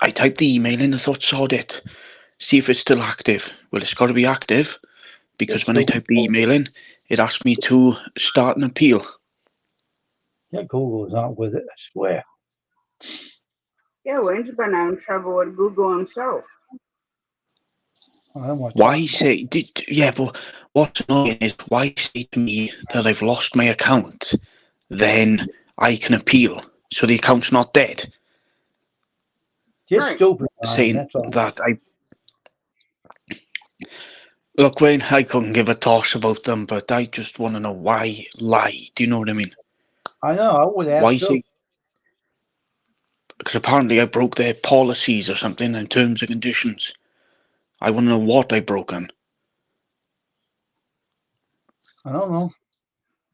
I typed the email in. I thought, sod it. See if it's still active. Well, it's got to be active because It's when I stupid. typed the email in, it asked me to start an appeal. Yeah, Google's not with it, I swear. Yeah, Wayne's been having trouble with Google himself. I don't want to talk Why about say? Yeah, but what's annoying is why say to me that I've lost my account, then I can appeal, so the account's not dead. it. Just Right. stupid, Ryan, Saying that's all. that I look, Wayne, I couldn't give a toss about them, but I just want to know why lie. Do you know what I mean? I know, I would Why ask too. say? Because apparently I broke their policies or something in terms and conditions. I want to know what I broken. I don't know.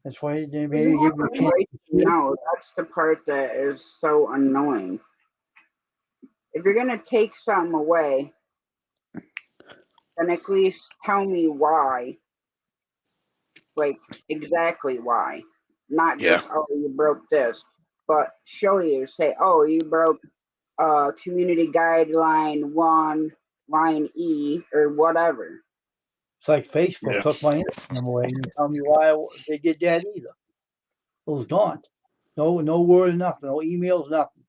That's why they You maybe give have you a a chance right to to see it. know. That's the part that is so annoying. If you're going to take something away, then at least tell me why. Like, exactly why. Not Yeah. just, oh, you broke this, but show you. Say, oh, you broke community guideline 1, line E, or whatever. It's like Facebook Yeah. took my Instagram away and didn't tell me why they did that either. It was gone. No word, nothing. No emails, nothing.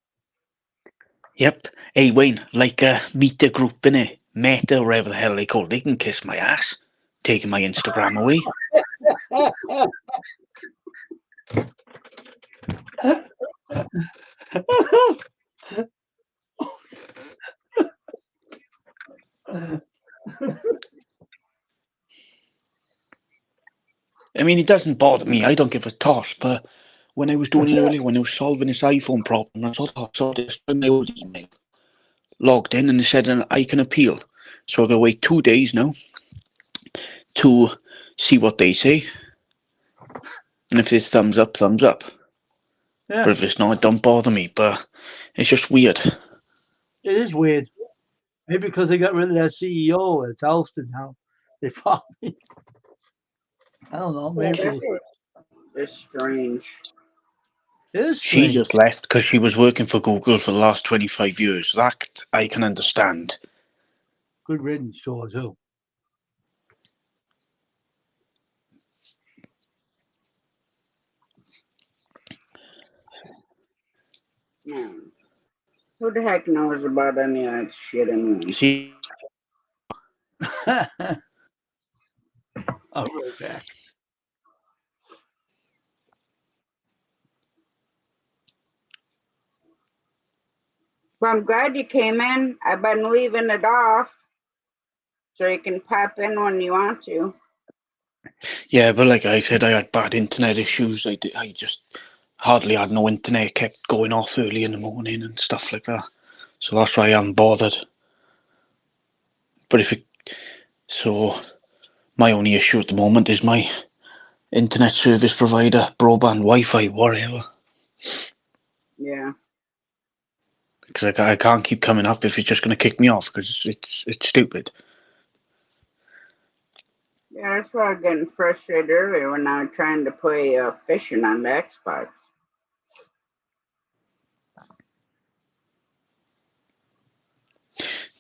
Yep. Hey, Wayne, like meet the group, innit? Meta, or whatever the hell they call it. They can kiss my ass. Taking my Instagram away. I mean, it doesn't bother me. I don't give a toss. But when I was doing it earlier, when I was solving this iPhone problem, I thought, oh, so this my old email. Logged in and it said I can appeal. So I gotta wait 2 days now to see what they say. And if it's thumbs up, thumbs up. Yeah, But if it's not, it don't bother me. But it's just weird. it is weird. Maybe because they got rid of that CEO, it's ousted now. They probably, I don't know, Yeah, maybe that is strange. it is She strange. just left because she was working for Google for the last 25 years. That I can understand. Good riddance to her, too. Yeah. Who the heck knows about any of that shit anyway? See, I'll be right back. Well, I'm glad you came in. I've been leaving it off so you can pop in when you want to. yeah, but like I said, I had bad internet issues. I just hardly had no internet. It kept going off early in the morning and stuff like that. So that's why I'm bothered. But if it, so my only issue at the moment is my internet service provider, broadband, Wi-Fi, whatever. Yeah. Because I can't keep coming up if it's just going to kick me off because it's stupid. Yeah, that's why I was getting frustrated earlier when I was trying to play fishing on the Xbox.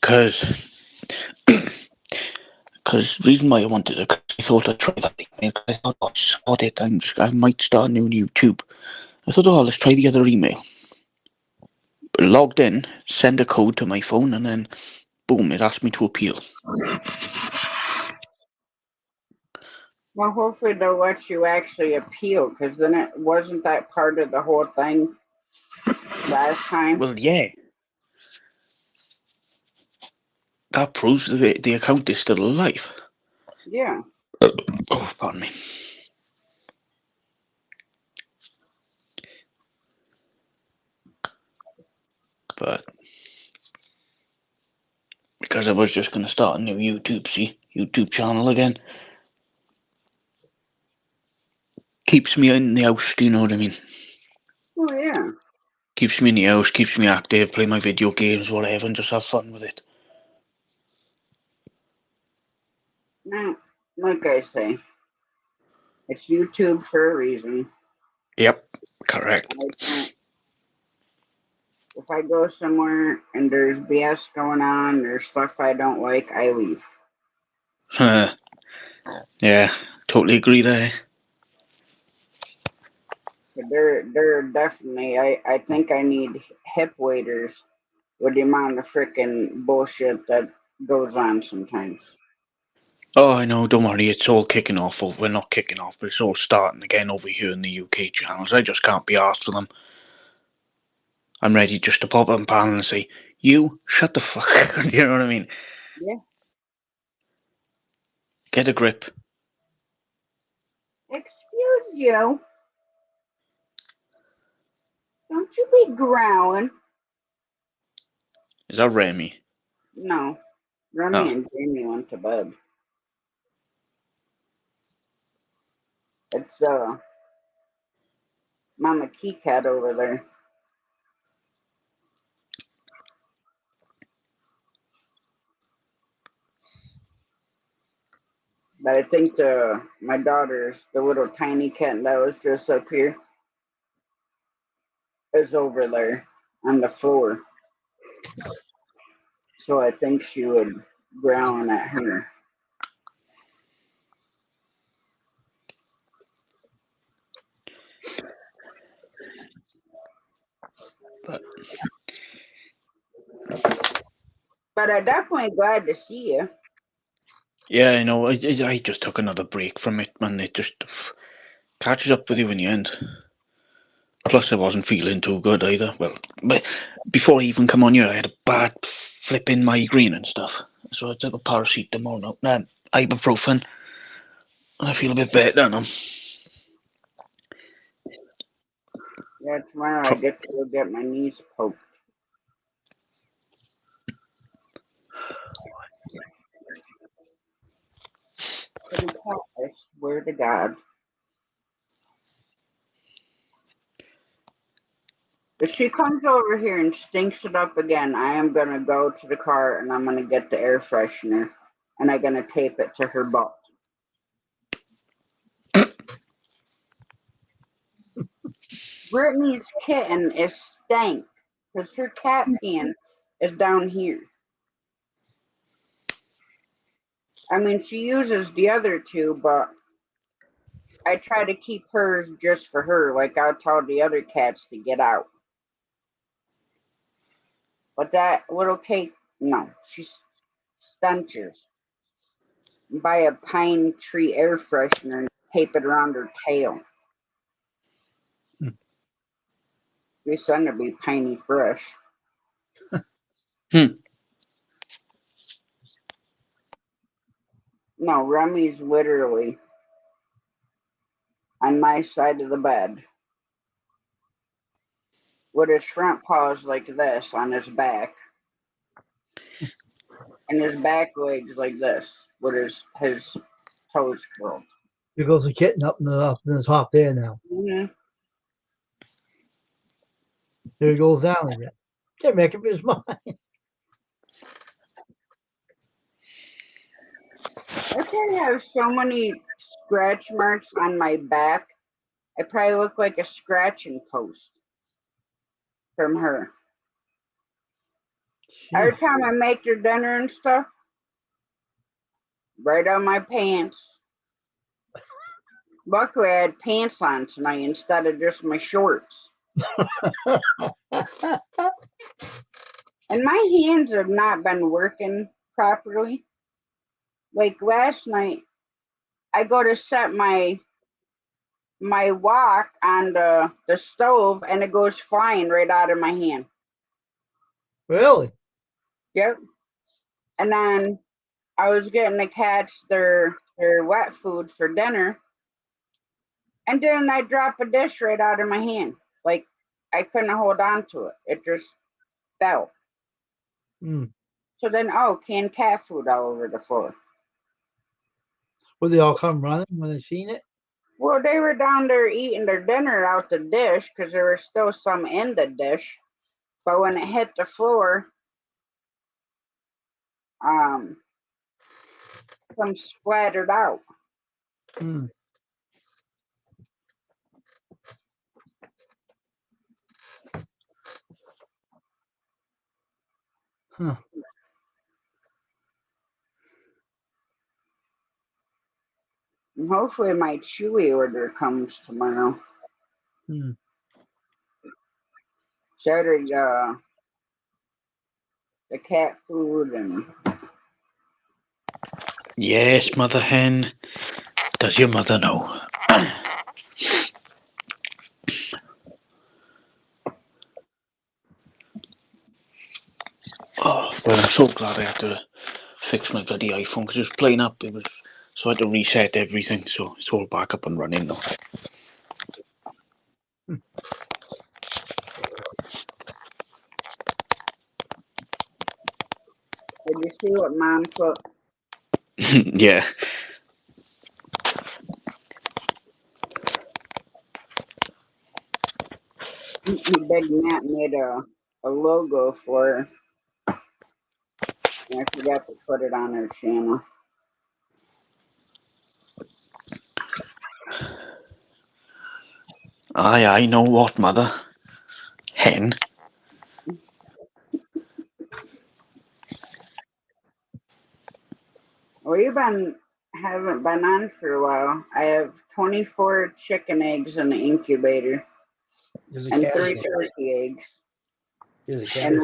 Because reason why I wanted it, 'cause I thought I'd try that email. 'Cause I thought, oh, I sod it, I might start a new YouTube. I thought, oh, let's try the other email. Logged in, send a code to my phone, and then boom, it asked me to appeal. Well, hopefully they'll let you actually appeal, because then it wasn't that part of the whole thing last time. Well, yeah. That proves that the account is still alive. Yeah. Oh, pardon me. But because I was just going to start a new YouTube channel again. Keeps me in the house, do you know what I mean? Oh, yeah. Keeps me in the house, keeps me active, play my video games, whatever, and just have fun with it. Now, like I say, it's YouTube for a reason. Yep, correct. If I go somewhere and there's BS going on, there's stuff I don't like, I leave. Yeah, totally agree there. But they're definitely, I think I need hip waders with the amount of freaking bullshit that goes on sometimes. Oh, I know, don't worry, it's all kicking off. We're not kicking off, but it's all starting again over here in the UK channels. I just can't be asked for them. I'm ready just to pop up in panel and say, you, shut the fuck up. Do you know what I mean? Yeah. Get a grip. Excuse you. Don't you be growling. Is that Remy? No. Remy Oh. and Jamie went to bed. It's Mama Key Cat over there. But I think my daughter's, the little tiny cat that was just up here, is over there on the floor. So I think she would growling at her. But I'm definitely glad to see you. yeah, I know. I just took another break from it, man. It just catches up with you in the end. Plus, I wasn't feeling too good either. Well, but before I even come on here, I had a bad flipping migraine and stuff. So I took a paracetamol now, ibuprofen, and I feel a bit better now. Yeah, tomorrow I get to go get my knees poked. I swear to God. If she comes over here and stinks it up again, I am gonna go to the car and I'm gonna get the air freshener and I'm gonna tape it to her butt. Brittany's kitten is stank because her cat pen is down here. I mean, she uses the other two, but I try to keep hers just for her. Like I'll tell the other cats to get out. But that little cake, no, she stenches. Buy a pine tree air freshener and tape it around her tail. Your son to be piney fresh. Hmm. No, Remy's literally on my side of the bed with his front paws like this on his back and his back legs like this with his toes curled. Here goes the kitten up in the top there now. Mm-hmm. There he goes down again. Can't make up his mind. I probably have so many scratch marks on my back. I probably look like a scratching post from her. Every Jeez. time I make her dinner and stuff, right on my pants. Luckily, I had pants on tonight instead of just my shorts. And my hands have not been working properly. Like last night, I go to set my wok on the stove and it goes flying right out of my hand. Really? Yep. And then I was getting the cats their wet food for dinner, and then I drop a dish right out of my hand. Like I couldn't hold on to it. It just fell. Mm. So then, canned cat food all over the floor. Would they all come running when they seen it? Well, they were down there eating their dinner out the dish because there was still some in the dish. But when it hit the floor, um, some splattered out. Mm. Huh. And hopefully my Chewy order comes tomorrow. Mm. She ordered the cat food and Yes, mother hen. Does your mother know? Oh, well, I'm so glad I had to fix my bloody iPhone because it was playing up. So I had to reset everything. So it's all back up and running now. did you see what mom put? Yeah. Big Matt made a logo for her, and I forgot to put it on her channel. I know what, mother hen. We've been haven't been on for a while. I have 24 chicken eggs in the incubator There's a and cat. 3 turkey eggs. There's a cat. And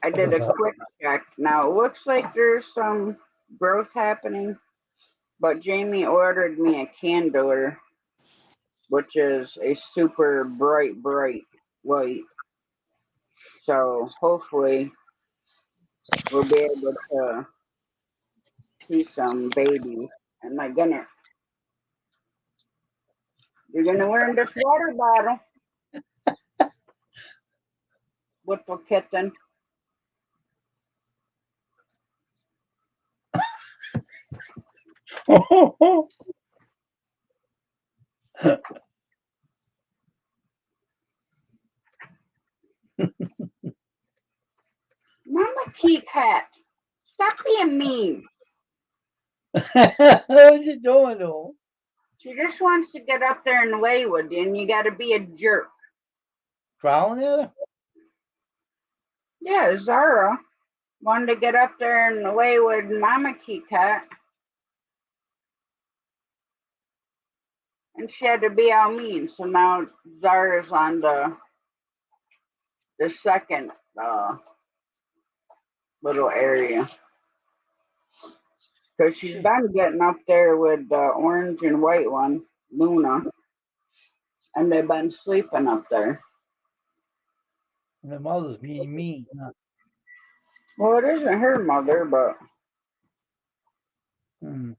I did a quick check. Now it looks like there's some growth happening, but Jamie ordered me a candler, which is a super bright light. So hopefully we'll be able to see some babies. And you're gonna learn this water bottle with the kitten. Mama Key Cat, stop being mean. What's you doing, though? She just wants to get up there and lay with you, and you gotta be a jerk. Growling at her? Yeah, Zara wanted to get up there and lay with Mama Key Cat, and she had to be all mean. So now Zara's on the second little area. Because she's been getting up there with the orange and white one, Luna, and they've been sleeping up there. And the mother's being mean. Huh? Well, it isn't her mother, but Hmm.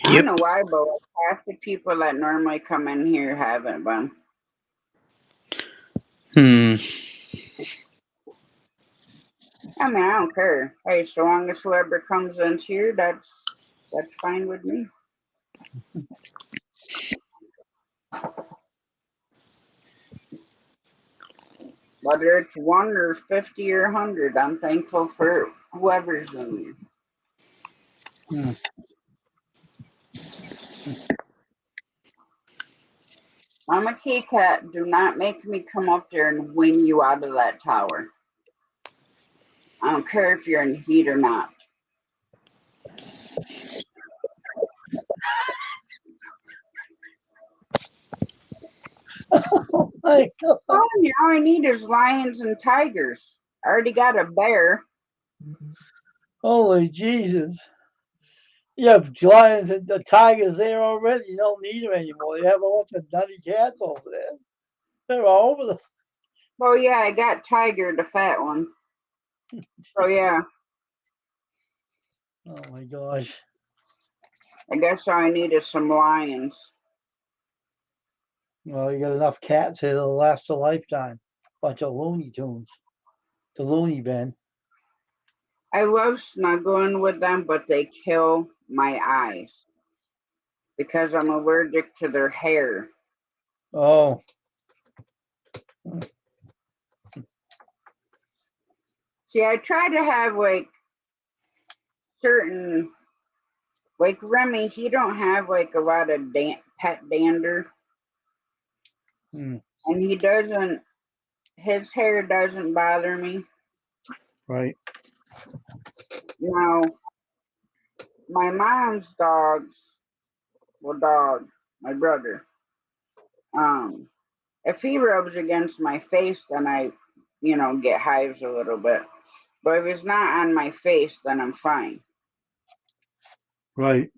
I don't Yep. know why, but half the people that normally come in here haven't been. Hmm. I mean, I don't care. Hey, so long as whoever comes in here, that's fine with me. Whether it's one or 50 or 100, I'm thankful for whoever's in Hmm. I'm a key cat. Do not make me come up there and wing you out of that tower. I don't care if you're in heat or not. Oh my God. All I need is lions and tigers. I already got a bear. Holy Jesus. You have lions and the tigers there already. You don't need them anymore. You have a bunch of nutty cats over there. They're all over the. Oh yeah, I got Tiger, the fat one. Oh yeah, Oh my gosh. I guess all I need is some lions. Well, you got enough cats here that'll last a lifetime. Bunch of Looney Tunes. The Looney Bin. I love snuggling with them, but they kill my eyes because I'm allergic to their hair. Oh. See, I try to have like certain, like Remy, he don't have like a lot of pet dander, Hmm. and he doesn't. His hair doesn't bother me. Right. Now, my mom's my brother, um, if he rubs against my face, then I, get hives a little bit. But if it's not on my face, then I'm fine. Right.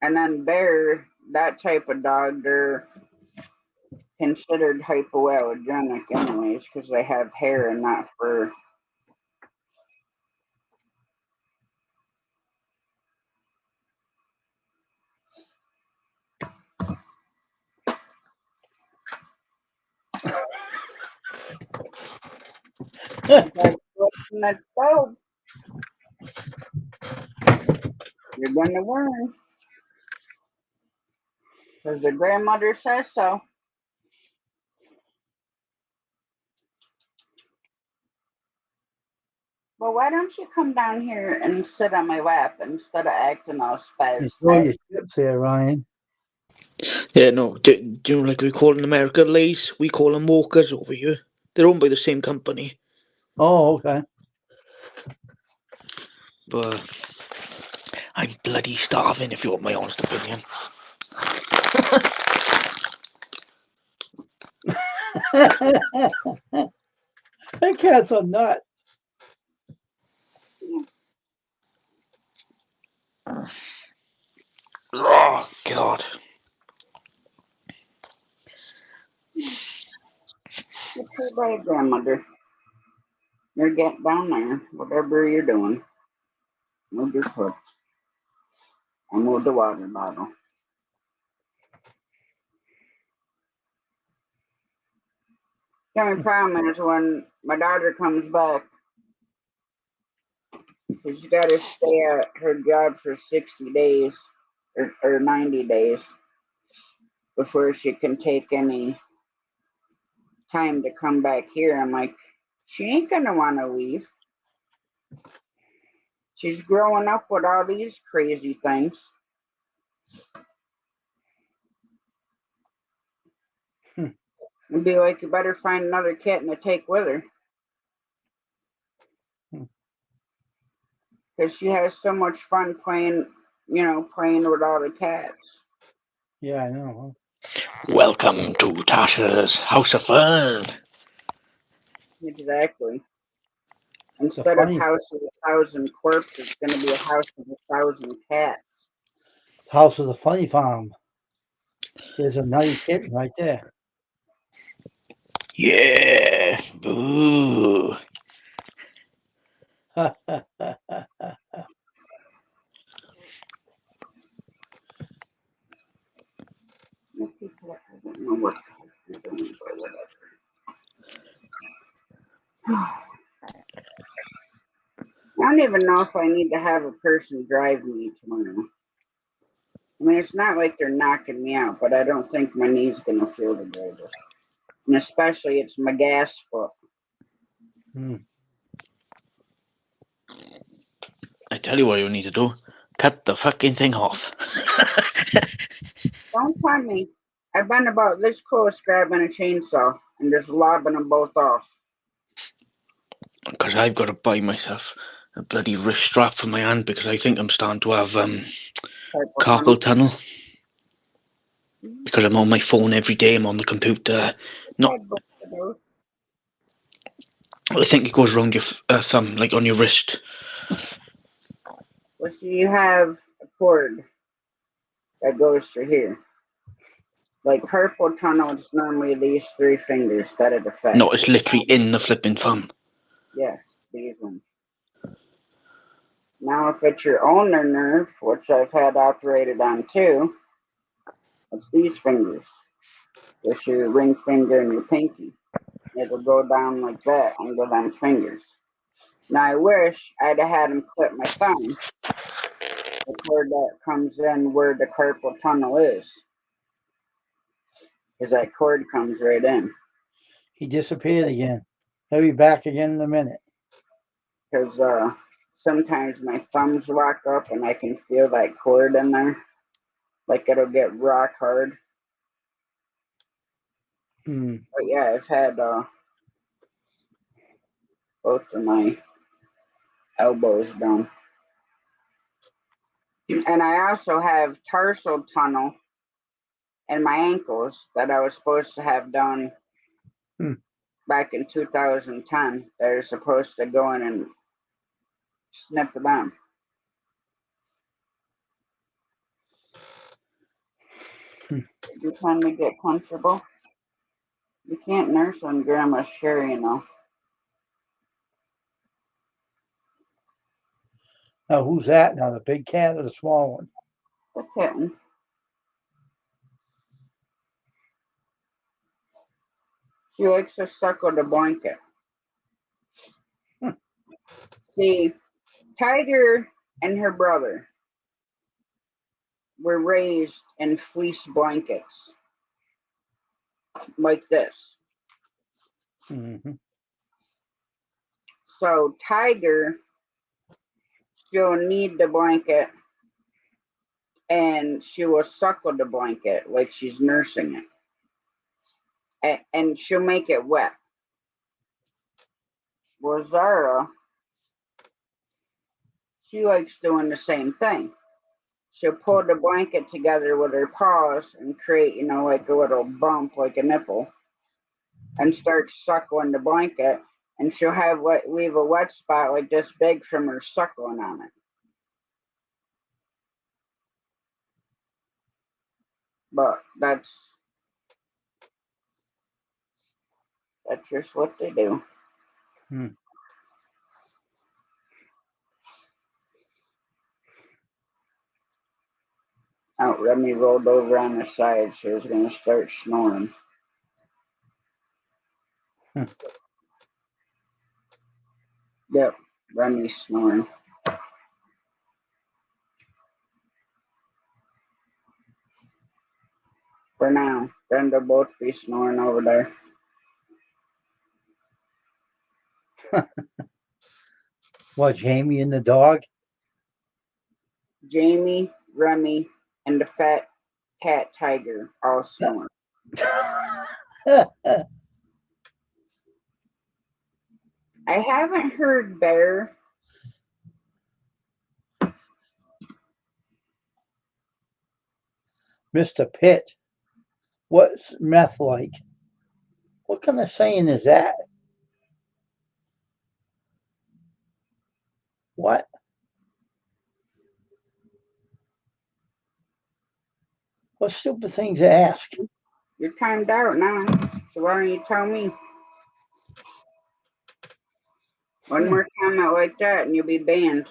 And then that type of dog, they're considered hypoallergenic anyways because they have hair and not fur. Like, in that stove, you're gonna learn because the grandmother says so. Well, why don't you come down here and sit on my lap instead of acting all Enjoy spaz? your chips there, Ryan. Yeah, no. Do you know, like we call in America Lays? We call them Walkers over here. They're owned by the same company. Oh, okay. But I'm bloody starving, if you want my honest opinion. That cat's a nut. Oh, God. It's her by grandmother. You're getting down there, whatever you're doing. Move your foot. And move the water bottle. The only problem is when my daughter comes back, she's got to stay at her job for 60 days or 90 days before she can take any time to come back here. I'm like, she ain't going to want to leave. She's growing up with all these crazy things. It'd be like, you better find another kitten to take with her. Because she has so much fun playing with all the cats. Yeah, I know. Welcome to Tasha's House of Fun. Exactly. The Instead of funny House of a Thousand Corpses, it's going to be a House of a Thousand Cats. house of the funny farm. There's a nutty kitten right there. Yeah. Boo. I don't know what. I don't even know if I need to have a person drive me tomorrow. I mean, it's not like they're knocking me out, but I don't think my knee's gonna feel the greatest. And especially it's my gas foot. I tell you what you need to do. Cut the fucking thing off. Don't tell me. I've been about this close grabbing a chainsaw and just lobbing them both off. Because I've got to buy myself a bloody wrist strap for my hand because I think I'm starting to have carpal tunnel. Because I'm on my phone every day, I'm on the computer. Not, I think it goes around your thumb, like on your wrist. Well, so you have a cord that goes through here. Like carpal tunnel, it's normally these three fingers that it affects. No, it's literally in the flipping thumb. Yes, these ones. Now, if it's your ulnar nerve, which I've had operated on too, it's these fingers. It's your ring finger and your pinky. It'll go down like that under them fingers. Now, I wish I'd have had him clip my thumb, the cord that comes in where the carpal tunnel is. Because that cord comes right in. He disappeared again. He'll be back again in a minute. Because sometimes my thumbs lock up and I can feel that cord in there. Like it'll get rock hard. But yeah, I've had both of my elbows done. And I also have tarsal tunnel in my ankles that I was supposed to have done back in 2010. They're supposed to go in and snip them. You trying to get comfortable? You can't nurse on Grandma's chair, you know. Now, who's that now? The big cat or the small one? The kitten. She likes to suckle the blanket. See, Tiger and her brother were raised in fleece blankets like this. So Tiger, she'll need the blanket and she will suckle the blanket like she's nursing it. And she'll make it wet. Well, Zara, she likes doing the same thing. She'll pull the blanket together with her paws and create, you know, like a little bump, like a nipple, and start suckling the blanket. And she'll leave a wet spot like this big from her suckling on it. But that's just what they do. Out Remy rolled over on the side. She was going to start snoring. Yep, Remy's snoring. For now, then they'll both be snoring over there. What, Jamie and the dog? Jamie, Remy, and the fat cat Tiger all snore. I haven't heard Bear. Mr. Pitt, what's meth like? What kind of saying is that? What? What stupid thing to ask? You're timed out now, so why don't you tell me? One more comment like that and you'll be banned.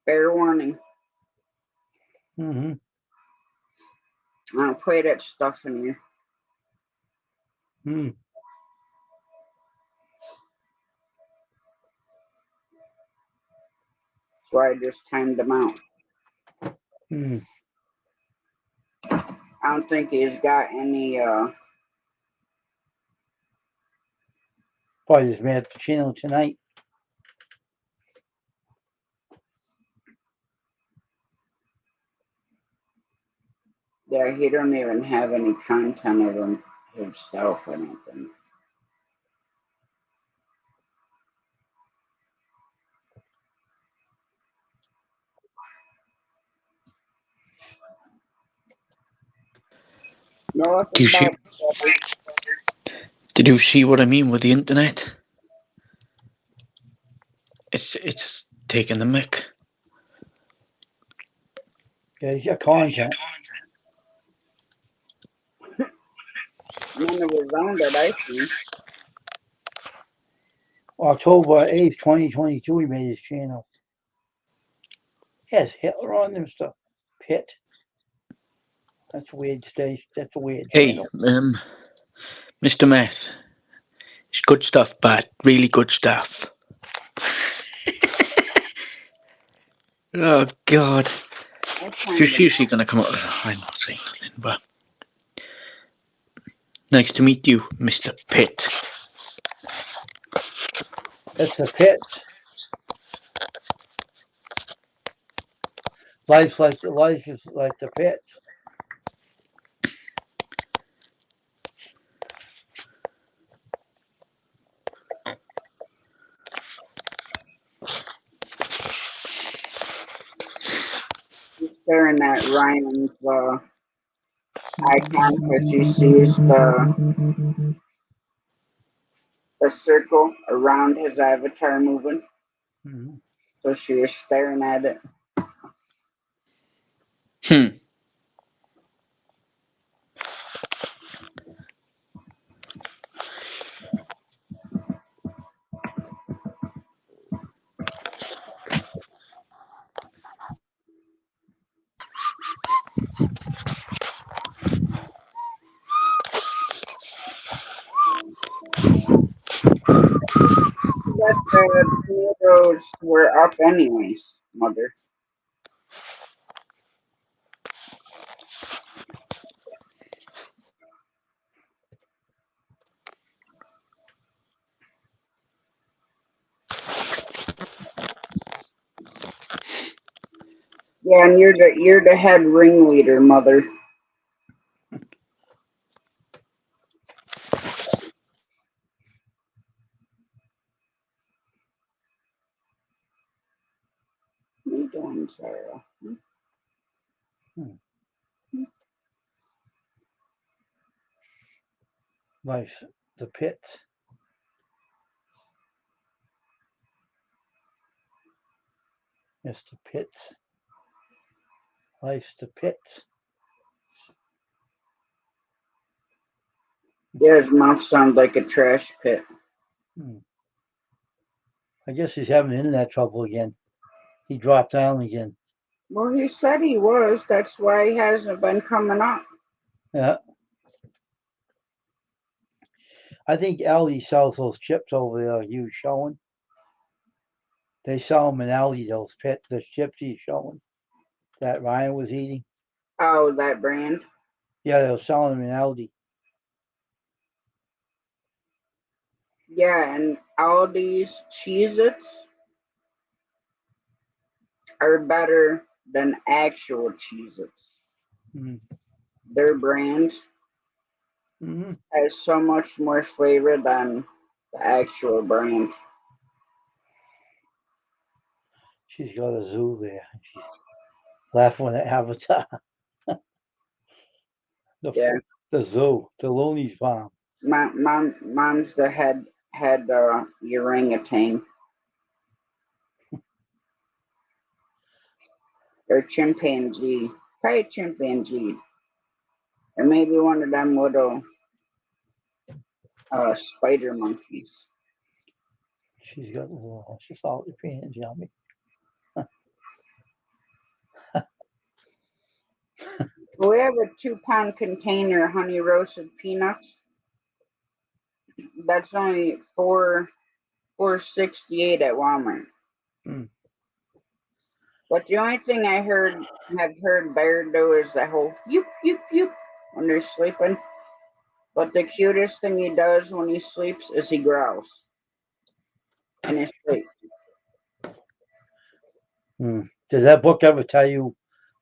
Fair warning. I don't play that stuff in here. Hmm. So I just timed him out. Hmm. I don't think he's got any. Probably just made up the channel tonight. Yeah, he don't even have any content of himself. I don't think. Do Nothing you see? about brother. Did you see what I mean with the internet? It's taking the mick. Yeah, he's got content. None of his own that I see. October 8th, 2022, he made his channel. He has Hitler on there, stuff. Pitt. That's a weird station. That's a weird Hey, channel. Mr. Meth, it's good stuff, but really good stuff. Oh God! I If timed you're him seriously out. gonna come up, I'm not saying nothing, but nice to meet you, Mr. Pitt. It's a Pitt. Life is like the Pitt. He's staring at Ryan's icon because he sees the circle around his avatar moving. Mm-hmm. So she was staring at it. Hmm. That the tomatoes were up anyways, mother. Yeah, and you're the head ringleader, mother. What are you doing, Sarah? Life, the Pitt. Mr. Pitt. Life's the Pitt. Yeah, his mouth sounds like a trash pit. Hmm. I guess he's having internet trouble again. He dropped down again. Well, he said he was. That's why he hasn't been coming up. Yeah. I think Aldi sells those chips over there you was showing. They sell them in Aldi, the chips he's showing that Ryan was eating. Oh, that brand. Yeah, they were selling them in Aldi. Yeah, and all these Cheez-Its are better than actual Cheez-Its. Mm-hmm. Their brand Mm-hmm. has so much more flavor than the actual brand. She's got a zoo there. She's laughing at Avatar. Yeah, The zoo, the Looney's farm. mom's the head orangutan or chimpanzee, probably chimpanzee, or maybe one of them little spider monkeys. She's got little, she's all the pants, yummy. We have a 2-pound container of honey roasted peanuts. That's only $4.68 at Walmart. Hmm. But the only thing I have heard bear do is that whole yoop yoop yoop when they're sleeping. But the cutest thing he does when he sleeps is he growls in his sleep. Does that book ever tell you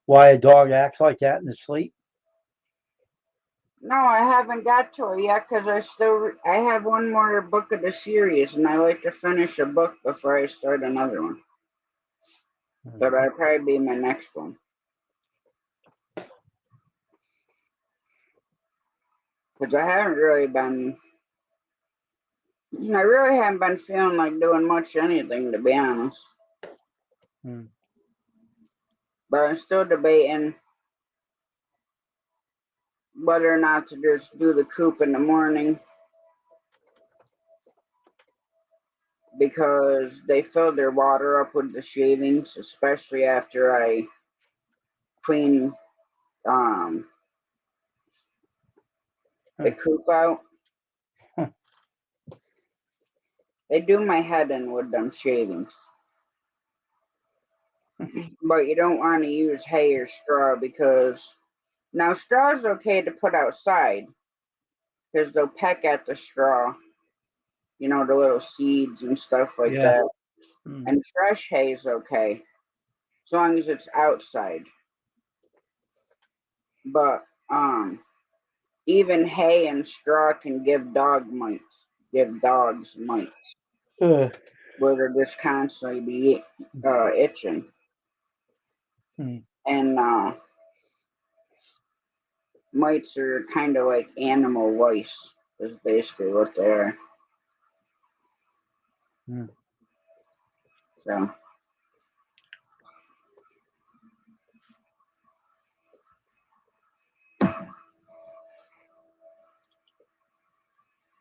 why a dog acts like that in his sleep? No, I haven't got to it yet because I have one more book of the series, and I like to finish a book before I start another one. So that'll probably be my next one. Because I really haven't been feeling like doing much anything, to be honest. Hmm. But I'm still debating whether or not to just do the coop in the morning because they fill their water up with the shavings, especially after I clean the coop out. Huh. They do my head in with them shavings. But you don't want to use hay or straw because now straw is okay to put outside because they'll peck at the straw, the little seeds and stuff like Yeah. that. And fresh hay is okay as long as it's outside. But even hay and straw can give dogs mites, Uh, where they're just constantly be itching. hmm. And mites are kind of like animal lice, is basically what they are. Hmm. So.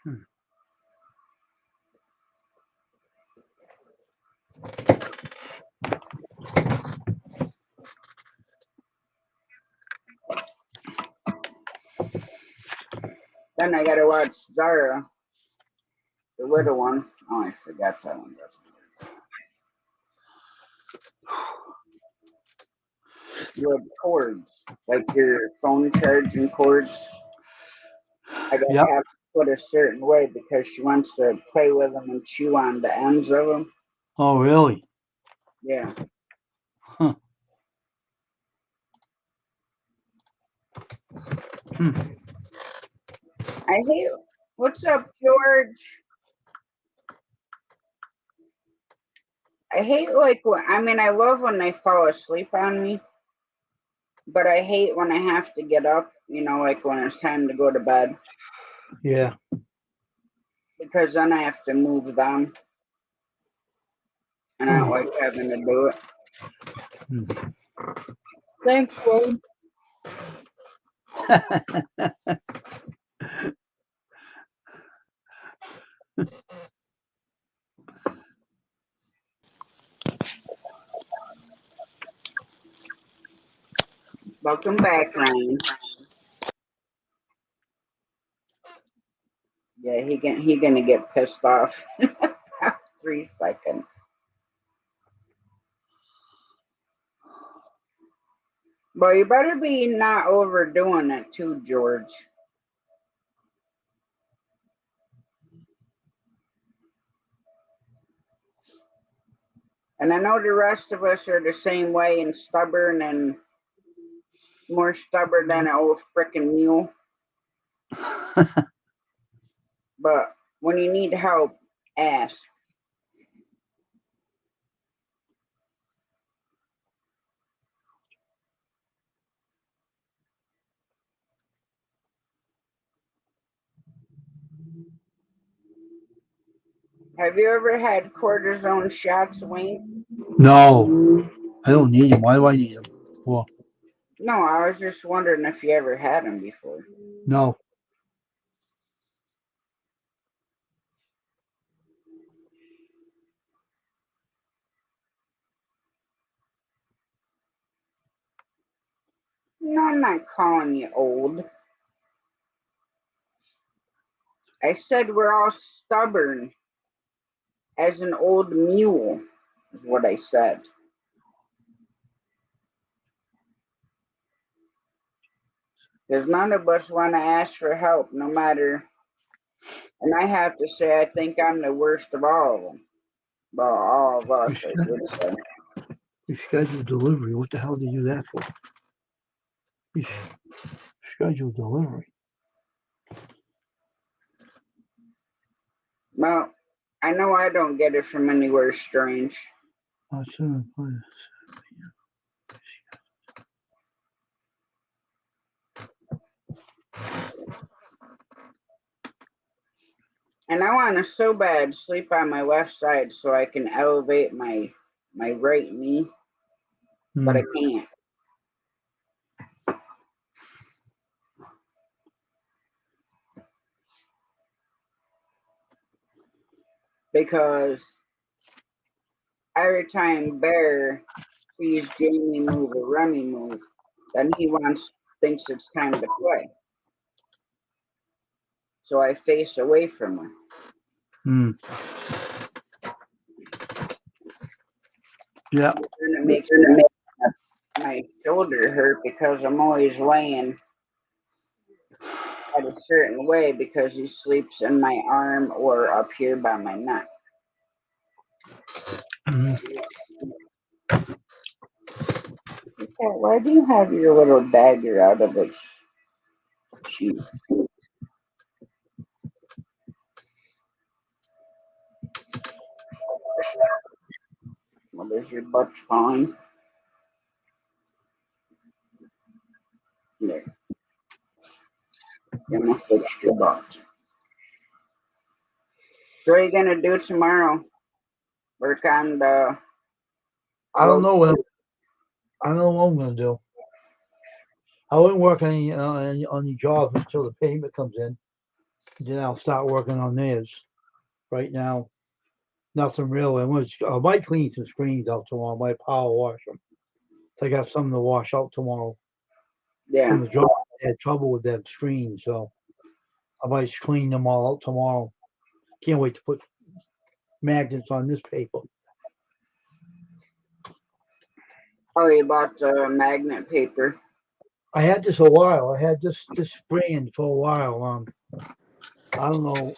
Hmm. Then I gotta watch Zara, the little one. Oh, I forgot that one. With cords, like your phone charging cords. I gotta Yep. have to put a certain way because she wants to play with them and chew on the ends of them. Oh, really? Yeah. Huh. Hmm. I hate. What's up, George? I hate I love when they fall asleep on me, but I hate when I have to get up. Like when it's time to go to bed, Yeah. because then I have to move them, and I don't like having to do it. Hmm. Thanks, Wade. Welcome back, Ryan. Yeah, he gonna get pissed off. 3 seconds. But you better be not overdoing it too, George. And I know the rest of us are the same way and stubborn and more stubborn than an old frickin' mule. But when you need help, ask. Have you ever had cortisone shots, Wayne? No, I don't need them. Why do I need them? Well, No, I was just wondering if you ever had them before. no. No, I'm not calling you old. I said we're all stubborn as an old mule, is what I said. Because none of us want to ask for help, no matter. And I have to say, I think I'm the worst of all of them. Well, all of us, I should say. You scheduled delivery. What the hell did you do that for? You scheduled delivery. Well, I know I don't get it from anywhere strange. And I want to so bad sleep on my left side so I can elevate my right knee, but I can't. Because every time Bear sees Jamie move or Remy move, then he thinks it's time to play. So I face away from her. Yeah. And it makes my shoulder hurt because I'm always laying at a certain way because he sleeps in my arm or up here by my neck. Why do you have your little dagger out of its sheath? Well, there's your butt fine. There. Gonna fix your butt. So what are you gonna do tomorrow? Work on the I don't know what I'm gonna do. I wouldn't work on any jobs until the payment comes in. Then I'll start working on theirs. Right now, nothing real. I might clean some screens out tomorrow. I might power wash them. So I got something to wash out tomorrow. Yeah. From the job, I had trouble with that screen, so I might clean them all out tomorrow. Can't wait to put magnets on this paper. Oh, you bought magnet paper. I had this a while. I had this brand for a while. I don't know.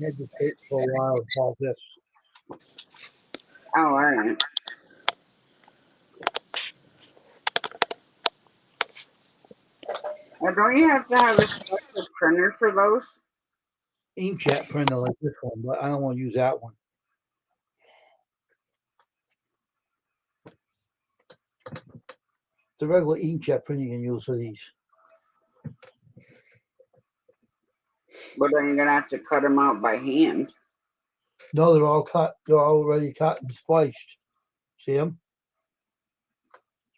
I had this paper for a while. It's called this. Oh, all right. Don't you have to have a special printer for those? Inkjet printer like this one, but I don't want to use that one. It's a regular inkjet printer you can use for these. But then you're gonna have to cut them out by hand. No, they're all cut. They're already cut and spliced. See them?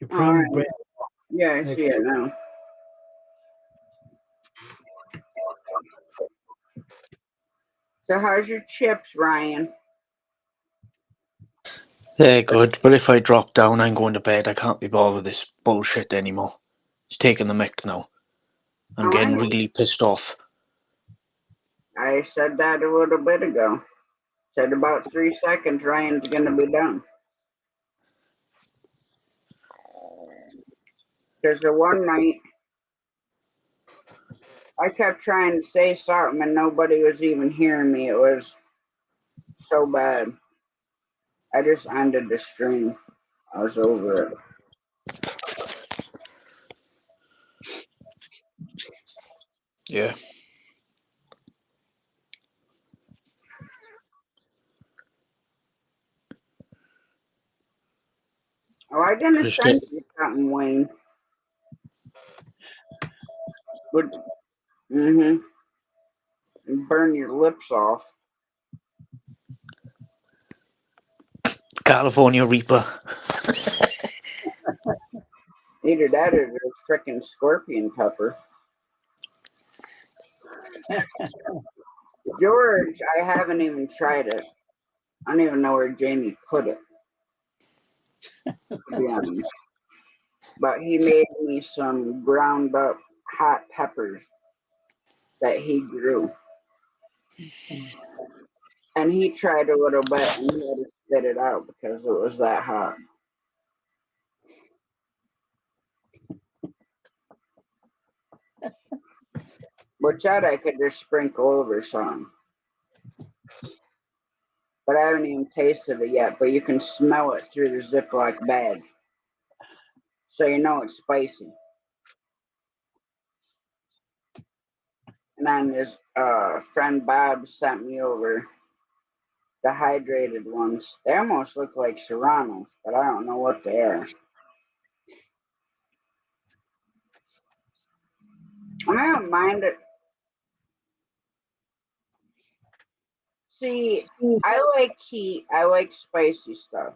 You print All them, right. Yeah, I see it now. So how's your chips, Ryan? They're good, but if I drop down, I'm going to bed. I can't be bothered with this bullshit anymore. It's taking the mick now. I'm getting really pissed off. I said that a little bit ago. Said about 3 seconds, Ryan's gonna be done. Because the one night I kept trying to say something and nobody was even hearing me. It was so bad. I just ended the stream. I was over it. Yeah. Oh, I'm gonna Just send get you something, Wayne. Burn your lips off. California Reaper. Either that or the frickin' scorpion pepper. George, I haven't even tried it. I don't even know where Jamie put it, to be honest. But he made me some ground up hot peppers that he grew. And he tried a little bit and he had to spit it out because it was that hot. Which I could just sprinkle over some. But I haven't even tasted it yet. But you can smell it through the Ziploc bag. So you know it's spicy. And then his friend Bob sent me over the hydrated ones. They almost look like serranos, but I don't know what they are. And I don't mind it. See, I like heat. I like spicy stuff.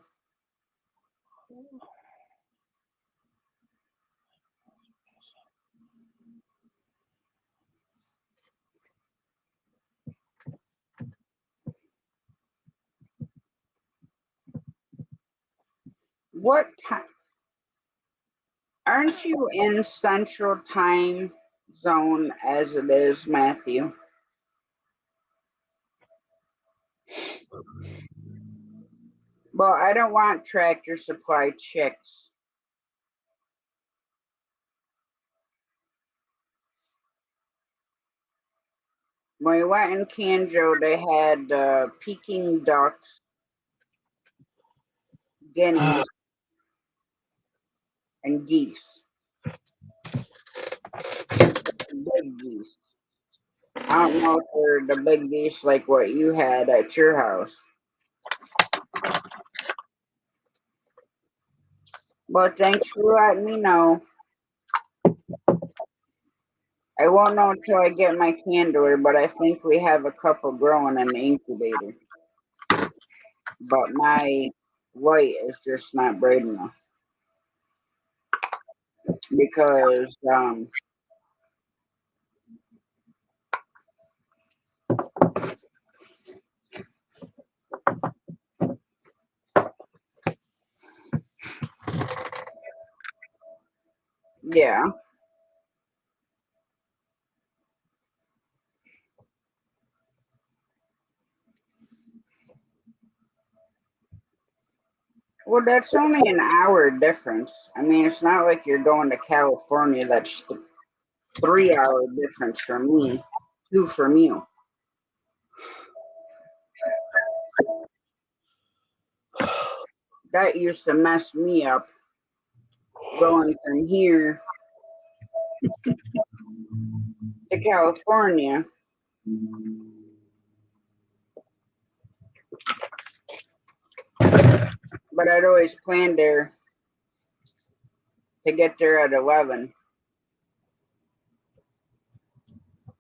What time? Aren't you in Central Time Zone as it is, Matthew? Well, I don't want Tractor Supply chicks. When we went in Canjo, they had Peking ducks, guineas, and geese. Big geese. I don't know if they're the big geese like what you had at your house. But thanks for letting me know. I won't know until I get my candor, but I think we have a couple growing in the incubator. But my light is just not bright enough because yeah. Well, that's only an hour difference. I mean, it's not like you're going to California. That's 3 hour difference for me, 2 from you. That used to mess me up going from here to California. But I'd always planned there to get there at 11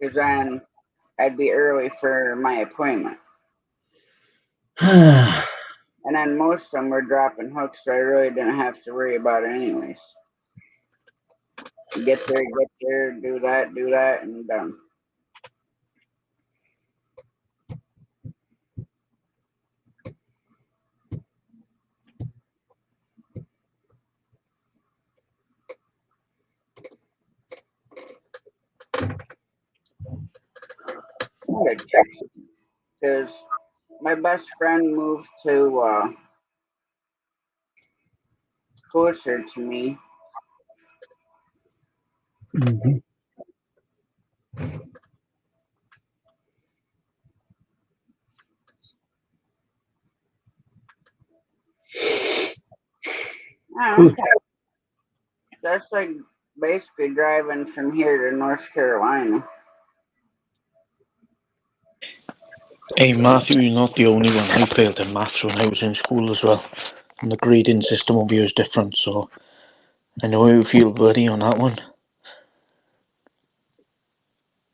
because then I'd be early for my appointment. And then most of them were dropping hooks, so I really didn't have to worry about it anyways. Get there, do that, and done. What a text because my best friend moved to closer to me. Mhm. Okay. That's like basically driving from here to North Carolina. Hey Matthew, you're not the only one. I failed in maths when I was in school as well. And the grading system over here is different, so I know how you feel, buddy, on that one.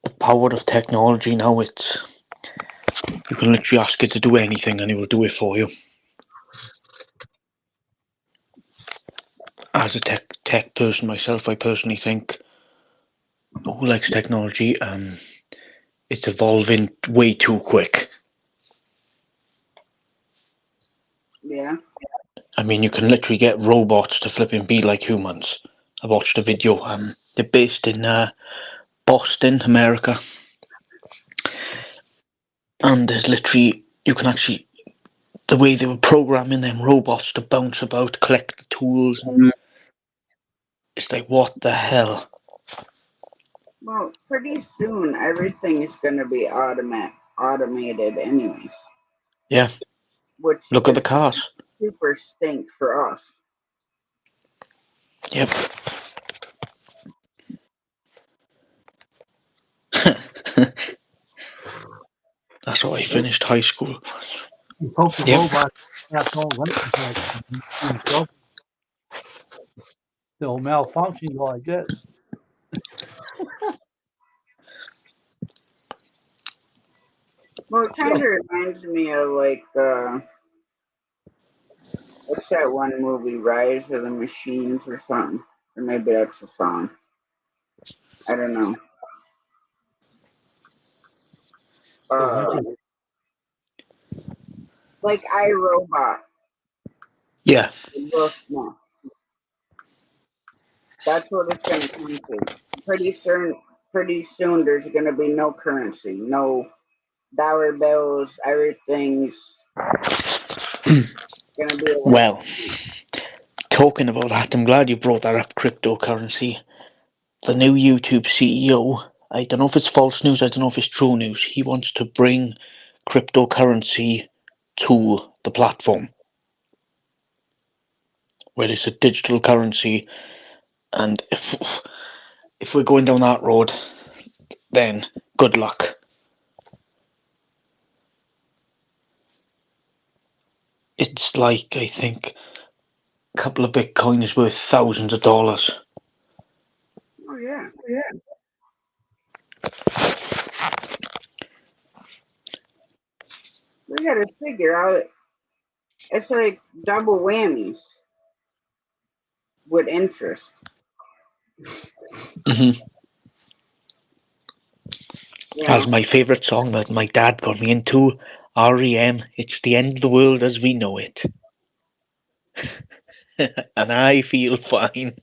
The power of technology now, it's you can literally ask it to do anything and it will do it for you. As a tech person myself, I personally think who likes technology, it's evolving way too quick. Yeah. I mean, you can literally get robots to flipping be like humans. I watched a video. They're based in Boston, America, and there's literally you can actually the way they were programming them robots to bounce about, collect the tools, and it's like what the hell? Well, pretty soon everything is going to be automated anyways, Yeah, which look at is the cars. super stink for us. Yep. That's how I finished high school. You hope the Yep. robots have no license like themselves. They'll malfunction like this. Well, it kind of reminds me of like what's that one movie, Rise of the Machines or something, or maybe that's a song. I don't know. Uh, like iRobot, Yeah. Will Smith. That's what it's gonna come to. Pretty soon, pretty soon, there's gonna be no currency, no dollar bills. Everything's gonna be Well, talking about that, I'm glad you brought that up. Cryptocurrency. The new YouTube CEO. I don't know if it's false news. I don't know if it's true news. He wants to bring cryptocurrency to the platform, where it's a digital currency. And if we're going down that road, then good luck. It's like, I think, a couple of Bitcoin is worth thousands of dollars. Oh yeah. We gotta figure out. It's like double whammies with interest. Mm-hmm. You As know. my favourite song that my dad got me into, REM, It's the End of the World as We Know It. And I feel fine.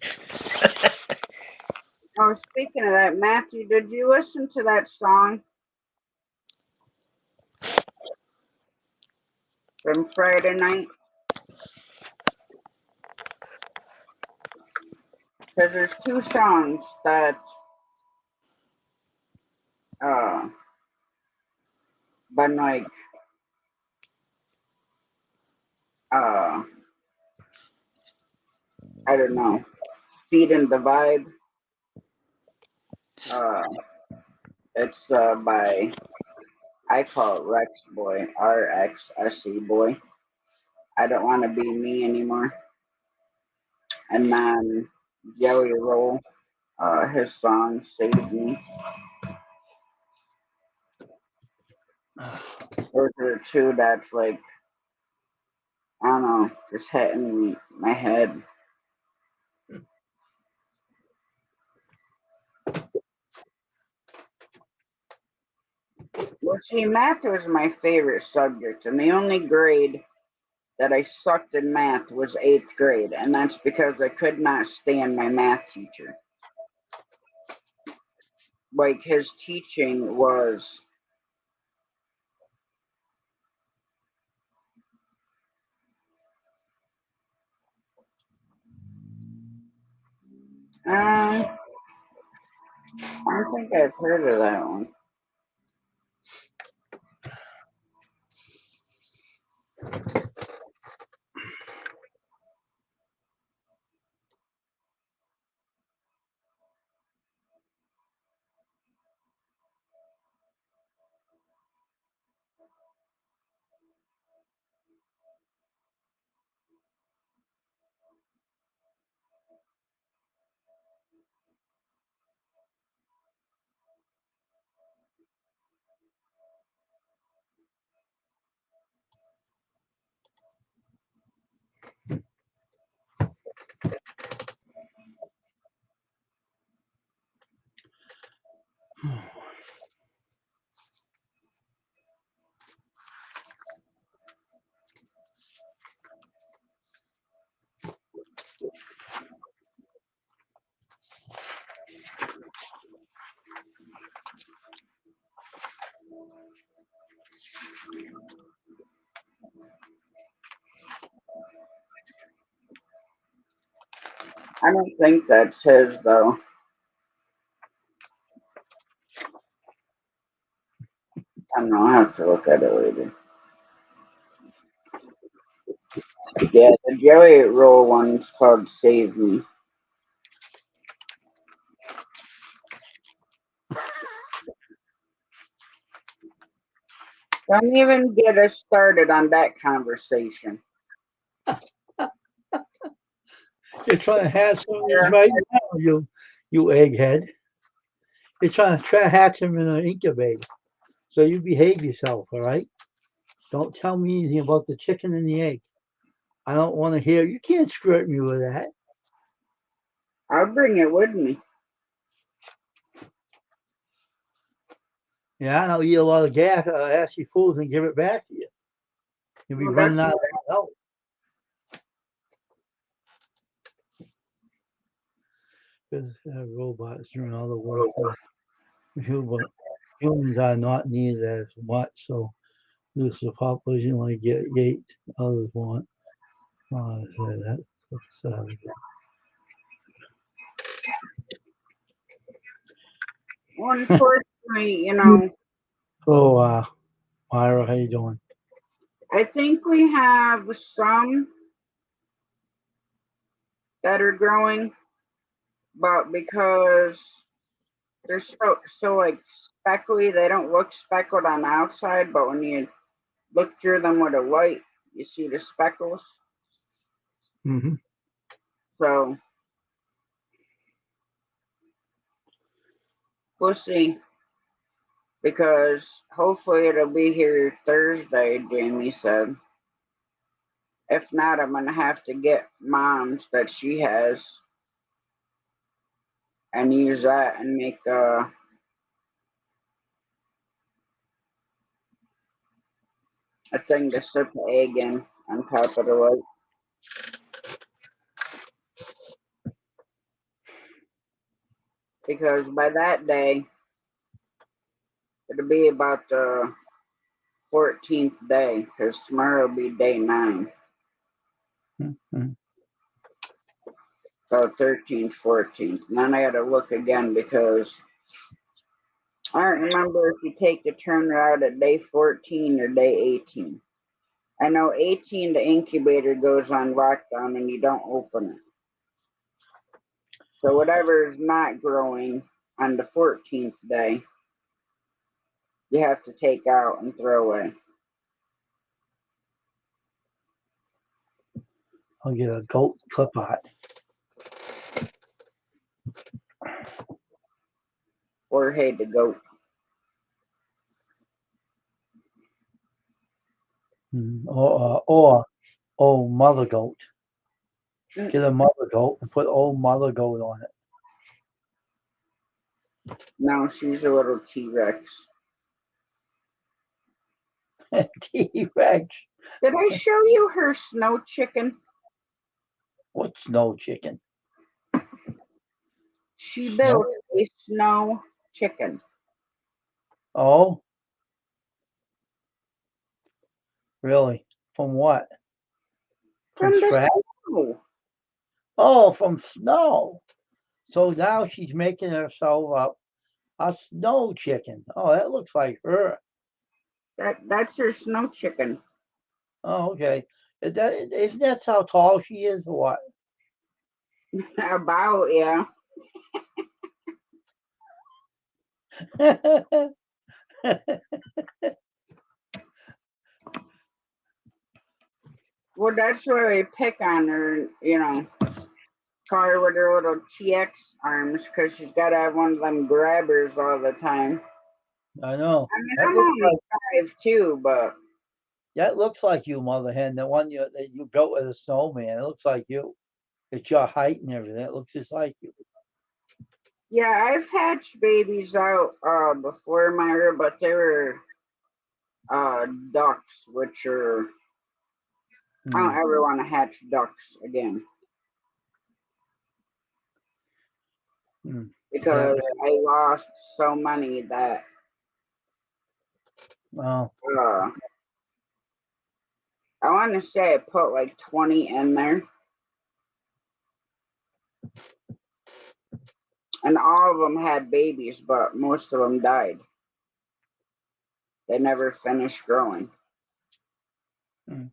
Oh, speaking of that, Matthew, did you listen to that song from Friday night? Because there's two songs that been like uh I don't know, feeding the vibe. Uh, it's by, I call it Rex Boy, RXSE Boy. I don't want to be me anymore. And then Jelly Roll, his song Save Me. Those are two that's like, I don't know, just hitting my head. Well, see, math was my favorite subject, and the only grade that I sucked in math was eighth grade, and that's because I could not stand my math teacher. Like, his teaching was, I don't think I've heard of that one. I don't think that's his though. I don't know. I have to look at it later. Yeah, the jelly roll one's called Save Me. Don't even get us started on that conversation. You're trying to hatch some of these right now, you egghead. You're trying to hatch them in an incubator. So you behave yourself, all right? Don't tell me anything about the chicken and the egg. I don't want to hear. You can't skirt me with that. I'll bring it with me. Yeah, and I'll eat a lot of gas, assy foods and give it back to you. You'll be Well, running that's out of help. Because robots doing all the work. Humans are not needed as much, so this the population like Gates others want. Oh, that's sad. unfortunately, Oh, Myra, how you doing? I think we have some that are growing, but because they're so like speckly, they don't look speckled on the outside, but when you look through them with a light, you see the speckles. Mm-hmm. So we'll see. Because hopefully it'll be here Thursday, Jamie said. If not, I'm gonna have to get mom's that she has and use that and make a thing to slip the egg in on top of the light. Because by that day, it'll be about the 14th day, because tomorrow will be day 9. Mm-hmm. So 13th, 14th. And then I gotta look again because I don't remember if you take the turner out at day 14 or day 18. I know 18, the incubator goes on lockdown and you don't open it. So whatever is not growing on the 14th day, you have to take out and throw away. I'll get a goat clip art. Or hey, the goat. Or old mother goat. Get a mother goat and put old mother goat on No, she's a little T-Rex. it. T-Rex. Did I show you her snow chicken? What's snow chicken? She Snow? built a snow chicken. Oh, really? From what? From From the scratch? snow. Oh, from snow. So now she's making herself up a snow chicken. Oh, that looks like her. That's her snow chicken. Oh, okay. Isn't that how tall she is or what? About, yeah. Well, that's why we pick on her, call her with her little TX arms, because she's got to have one of them grabbers all the time. I know. I mean, That I'm looks only like 5'2", but you, mother hen. The one that you built with a snowman. It looks like you. It's your height and everything. It looks just like you. yeah, I've hatched babies out before Myra, but they were ducks, which are I don't ever want to hatch ducks again Mm. because I lost so many that Oh, I want to say I put like 20 in there. And all of them had babies, but most of them died. They never finished growing. Mm.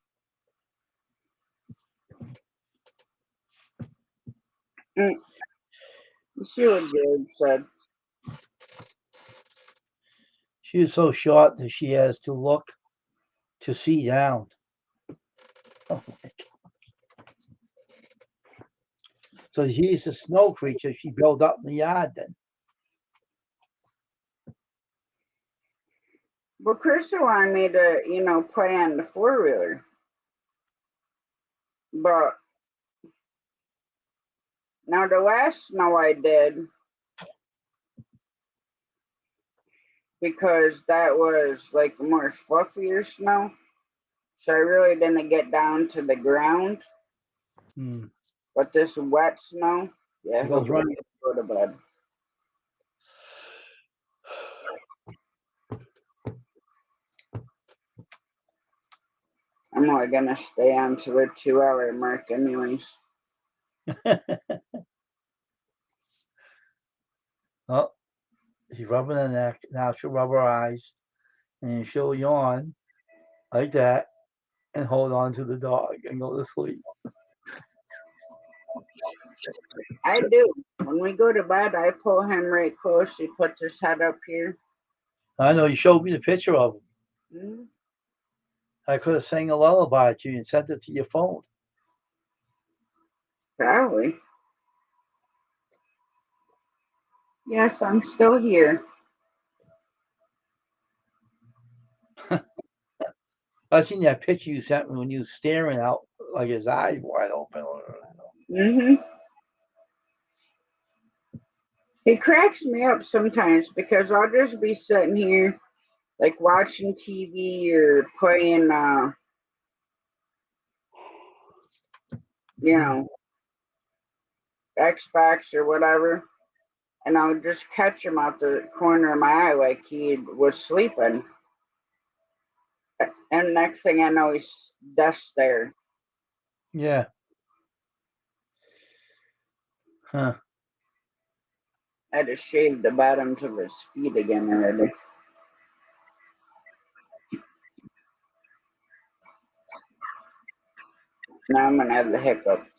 Mm. You see what Jared said? She is so short that she has to look to see down. Oh my God. So she's a snow creature. She built up in the yard then. Well, Krista wanted me to, play on the 4-wheeler. But now the last snow I did, because that was like more fluffier snow, so I really didn't get down to the ground. Mm. But this wet snow, yeah, It he'll goes right. go to bed. I'm only gonna stay on to the 2-hour mark, anyways. Oh, she's rubbing her neck. Now she'll rub her eyes, and she'll yawn like that and hold on to the dog and go to sleep. I do. When we go to bed, I pull him right close. He puts his head up here. I know you showed me the picture of him. Mm, I could have sang a lullaby to you and sent it to your phone. probably. Yes, I'm still here. I seen that picture you sent me when you was staring out like his eyes wide open. Hmm. He cracks me up sometimes because I'll just be sitting here, like watching TV or playing, you know, Xbox or whatever, and I'll just catch him out the corner of my eye like he was sleeping. And next thing I know, he's just there. Yeah. Huh. I had to shave the bottoms of his feet again already. Now I'm gonna have the hiccups.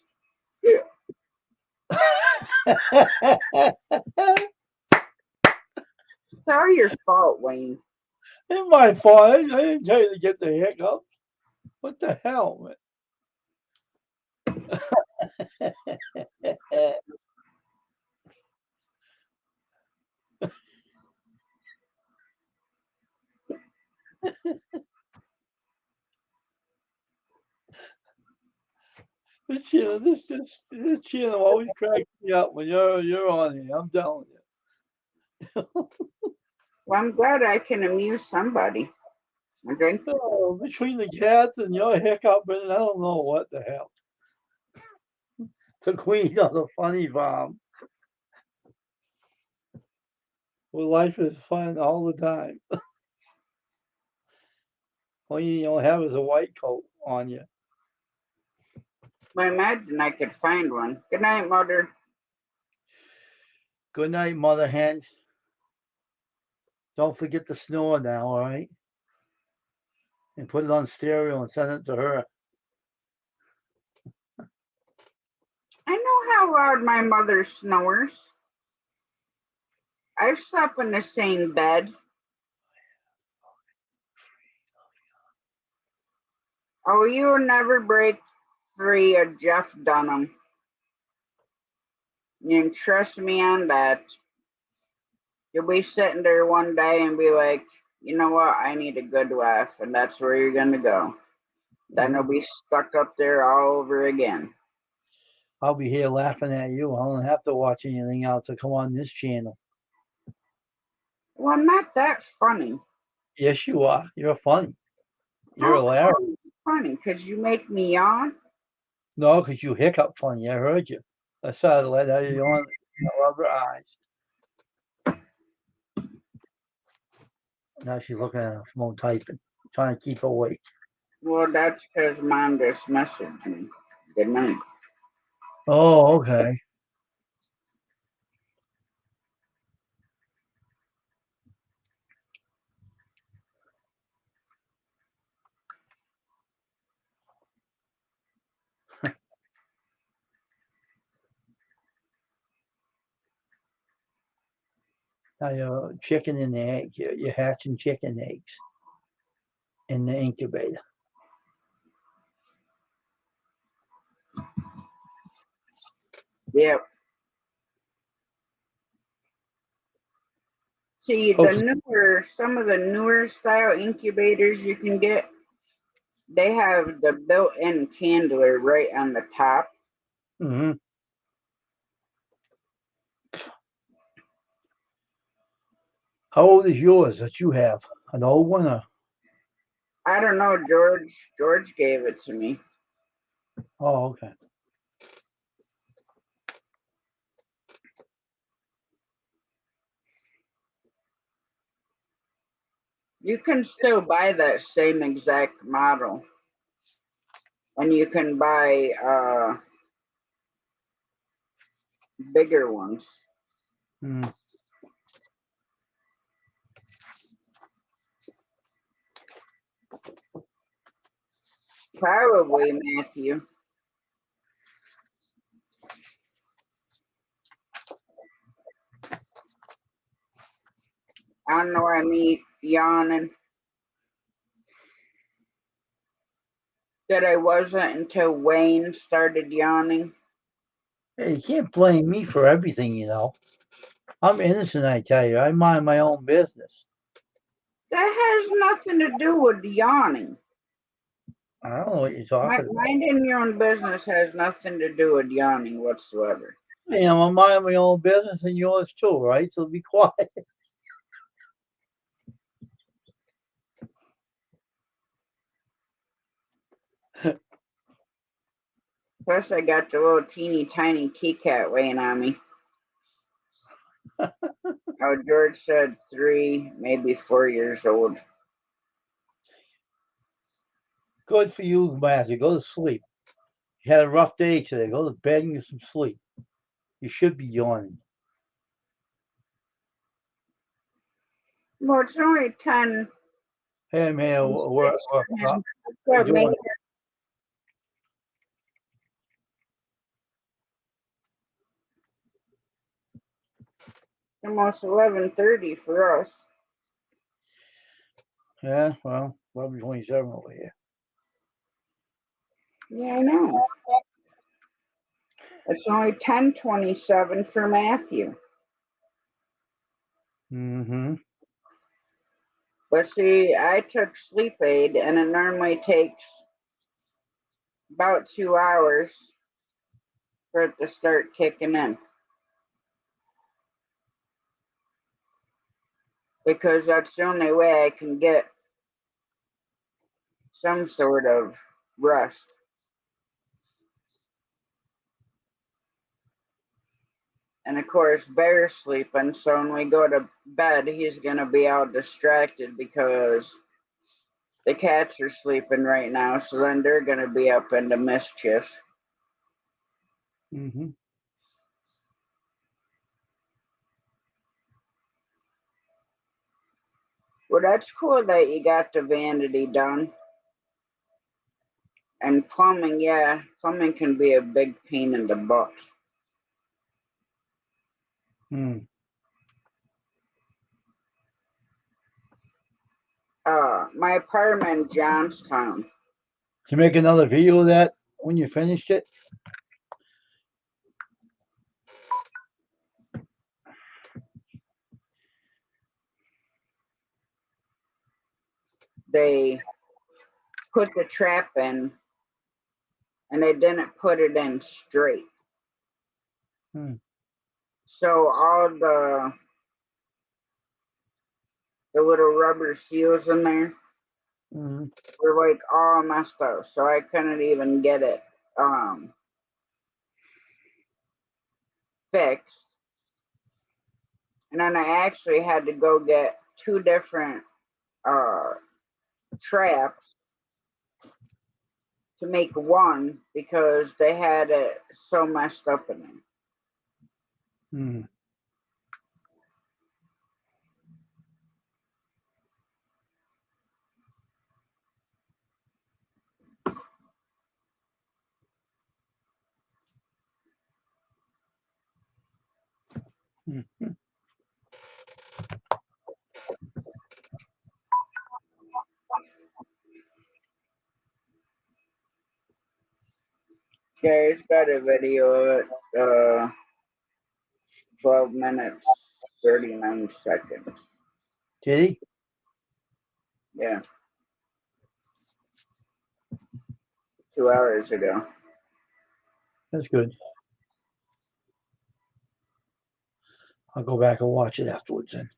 It's all your fault, Wayne. It's my fault. I didn't tell you to get the hiccups. What the hell, man? This channel always cracks me up when you're on here. I'm telling you. Well, I'm glad I can amuse somebody. Okay. Oh, between the cats and your hiccup, and I don't know what the hell. The queen of the funny bomb. Well, life is fun all the time. All you don't have is a white coat on you. Well, imagine I could find one. Good night, Mother. Good night, mother hen. Don't forget to snore now, all right? And put it on stereo and send it to her. I know how loud my mother snores. I've slept in the same bed. Oh, you'll never break free of Jeff Dunham. You can trust me on that. You'll be sitting there one day and be like, you know what? I need a good laugh, and that's where you're gonna go. Then you'll be stuck up there all over again. I'll be here laughing at you. I don't have to watch anything else to come on this channel. Well, I'm not that funny. Yes, you are. You're funny. You're How hilarious. come I'm funny? Because you make me yawn? No, because you hiccup funny. I heard you. I saw to let you on rubber eyes. Now she's looking at her phone typing, trying to keep awake. Well, that's because Mom just messaged me. Good night. Oh, okay. Now you're chicken and egg. You're hatching chicken eggs in the incubator. Yep. See, some of the newer style incubators you can get, they have the built-in candler right on the top. Mm-hmm. How old is yours that you have? An old one? Or? I don't know, George. George gave it to me. Oh, okay. You can still buy that same exact model, and you can buy bigger ones. Mm. Probably, Matthew. I don't know why me yawning. That I wasn't until Wayne started yawning. Hey, you can't blame me for everything, you know. I'm innocent, I tell you. I mind my own business. That has nothing to do with yawning. I don't know what you're talking about. Minding your own business has nothing to do with yawning whatsoever. Hey, I'm minding my own business and yours too, right? So be quiet. Plus, I got the little teeny tiny key cat weighing on me. Oh, George said 3, maybe 4 years old. Good for you, Matthew. Go to sleep. You had a rough day today. Go to bed and get some sleep. You should be yawning. Well, it's only 10. Hey, man, what you Maybe doing? almost 11:30 for us. Yeah, well, 11:27 over here. Yeah, I know. It's only 10:27 for Matthew. Mm-hmm. But see, I took sleep aid, and it normally takes about 2 hours for it to start kicking in. Because that's the only way I can get some sort of rest. And of course, Bear's sleeping, so when we go to bed, he's going to be all distracted because the cats are sleeping right now, so then they're going to be up into mischief. Mm-hmm. Well, that's cool that you got the vanity done. And plumbing, yeah, plumbing can be a big pain in the butt. Mm. My apartment in Johnstown, To make another video of that when you finished it? they put the trap in and they didn't put it in straight. Mm. So all the little rubber seals in there Mm-hmm. were like all messed up. So I couldn't even get it fixed. And then I actually had to go get 2 different uh, traps to make one because they had it so messed up in there. Mm. Mm. Yeah, he's got a video at 12 minutes, 39 seconds. Did he? Yeah, 2 hours ago. That's good. I'll go back and watch it afterwards then.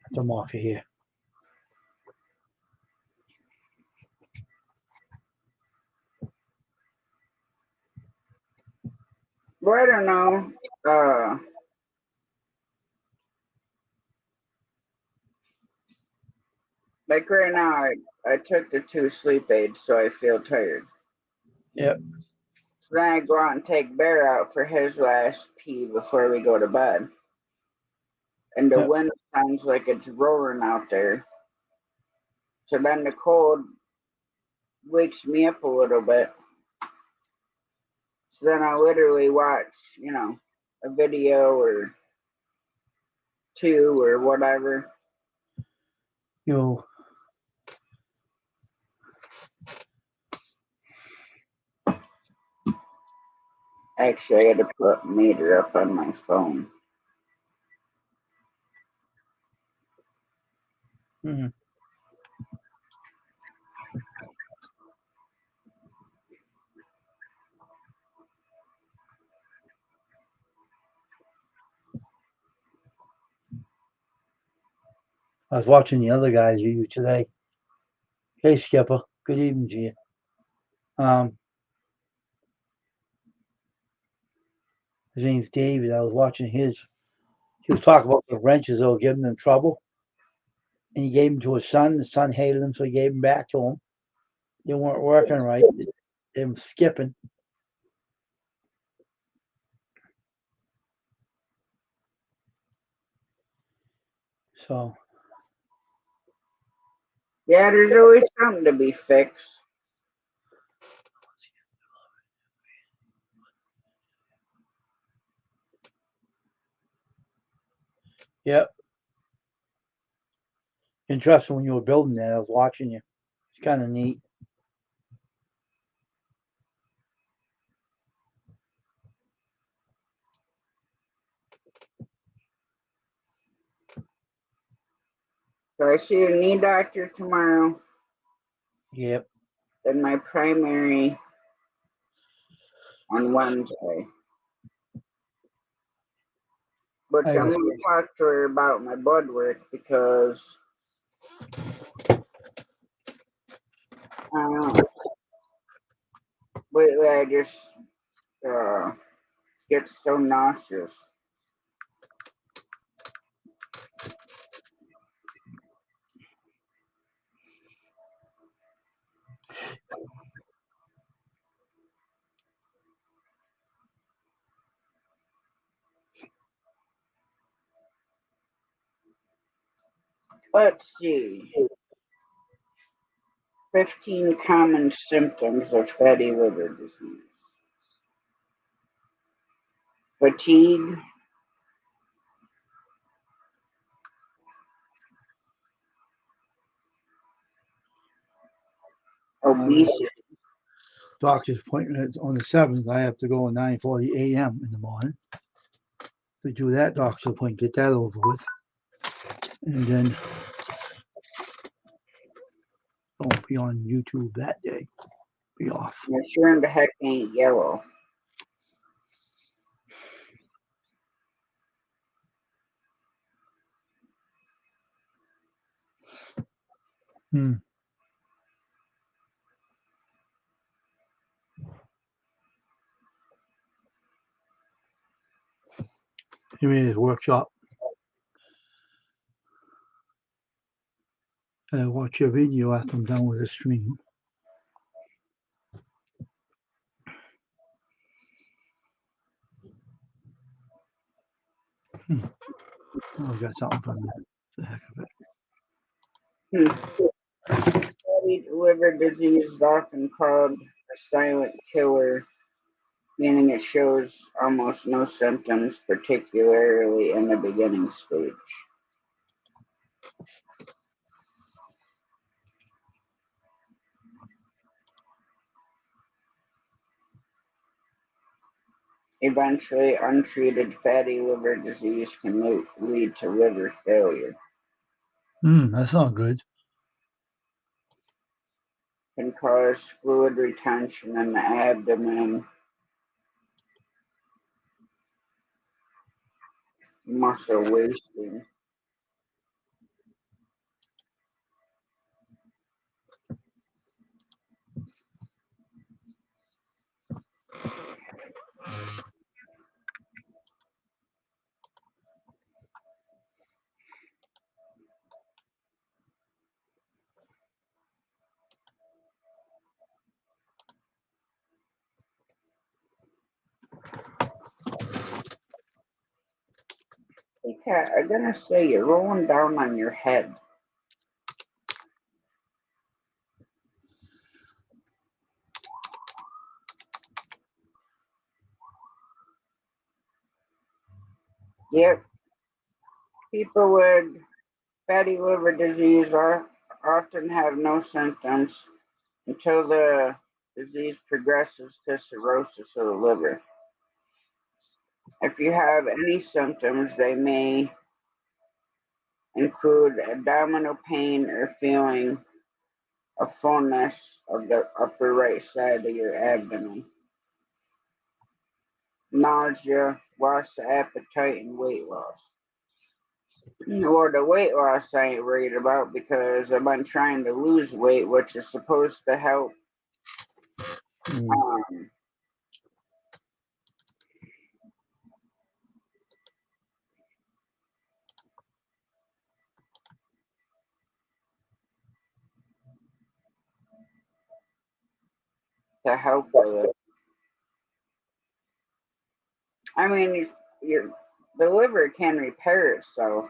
After I'm off of here. Well, I don't know. Like right now, I took the 2 sleep aids, so I feel tired. Yep. So then I go out and take Bear out for his last pee before we go to bed. And the Yep. wind sounds like it's roaring out there. So then the cold wakes me up a little bit. So then I literally watch, a video or two or whatever. You'll Actually, I had to put meter up on my phone. hmm. I was watching the other guy's video today. Hey Skipper, good evening to you. His name's David. I was watching his. He was talking about the wrenches that were giving him trouble, and he gave them to his son. The son hated them, so he gave them back to him. They weren't working right. They were skipping. So Yeah, there's always something to be fixed. yep. Interesting when you were building that. I was watching you. It's kind of neat. So I see a knee doctor tomorrow, Yep. then my primary on Wednesday. Which I I'm got going to talk to her about my blood work because I don't know. Lately, I just get so nauseous. Let's see. 15 common symptoms of fatty liver disease: fatigue, obesity. doctor's appointment on the 7th. I have to go at 9:40 a.m. in the morning to do that doctor's appointment. Get that over with, and then I won't be on YouTube that day. Be off. I sure in the heck ain't yellow. Hmm. He made his workshop. And I watch your video after I'm done with the stream. Oh, I got something from that. The heck of it. Fatty liver disease is often called a silent killer, meaning it shows almost no symptoms, particularly in the beginning stage. Eventually, untreated fatty liver disease can lead to liver failure, That's not good. can cause fluid retention in the abdomen, muscle wasting. Hey, Kat, I'm gonna say you're rolling down on your head. Yep, people with fatty liver disease often have no symptoms until the disease progresses to cirrhosis of the liver. If you have any symptoms, they may include abdominal pain or feeling a fullness of the upper right side of your abdomen, nausea, loss of appetite, and weight loss. Well, the weight loss I ain't worried about because I've been trying to lose weight, which is supposed to help Mm. um, to help with it. I mean, your the liver can repair itself,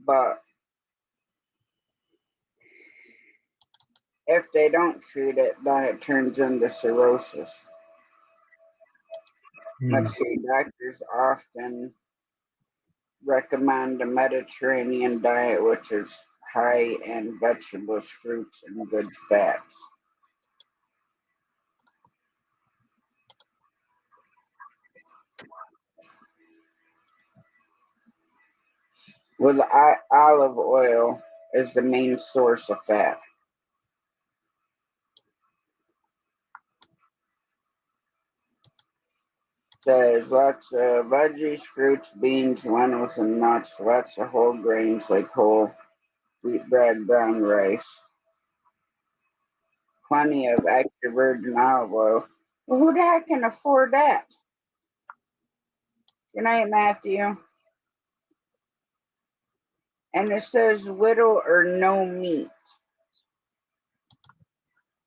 but if they don't treat it, then it turns into cirrhosis. Mm. Let's see, doctors often recommend a Mediterranean diet, which is high in vegetables, fruits, and good fats. With olive oil is the main source of fat. Says lots of veggies, fruits, beans, lentils, and nuts. Lots of whole grains like whole wheat bread, brown rice. Plenty of extra virgin olive oil. Well, who the heck can afford that? Good night, Matthew. And it says little or no meat,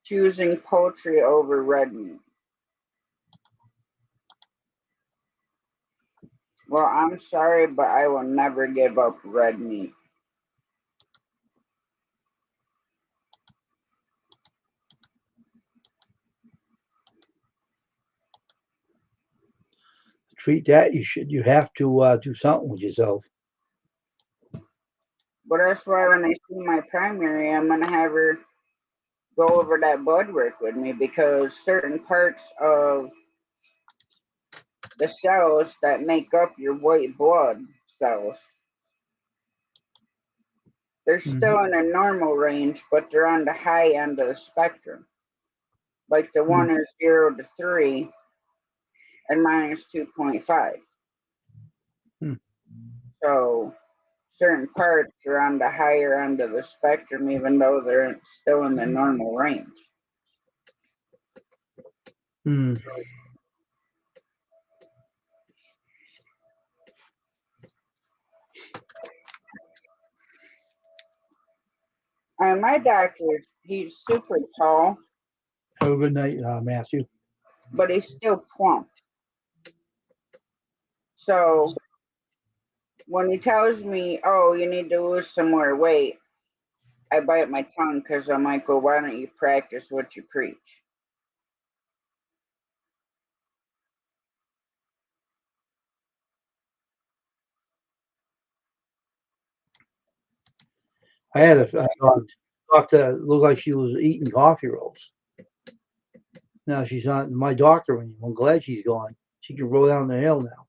choosing poultry over red meat. Well, I'm sorry, but I will never give up red meat. Treat that. You have to do something with yourself. But that's why when I see my primary, I'm gonna have her go over that blood work with me because certain parts of the cells that make up your white blood cells, they're Mm-hmm. still in a normal range, but they're on the high end of the spectrum. Like the one is 0 to 3 and mine is 2.5. Mm-hmm. So certain parts are on the higher end of the spectrum, even though they're still in the normal range. Mm. And my doctor, he's super tall, Have a good night, Matthew. but he's still plump. So when he tells me, "Oh, you need to lose some more weight," I bite my tongue because I'm like, "Well, why don't you practice what you preach?" I had a dog to look like she was eating coffee rolls. Now she's not my doctor anymore. I'm glad she's gone. She can roll down the hill now.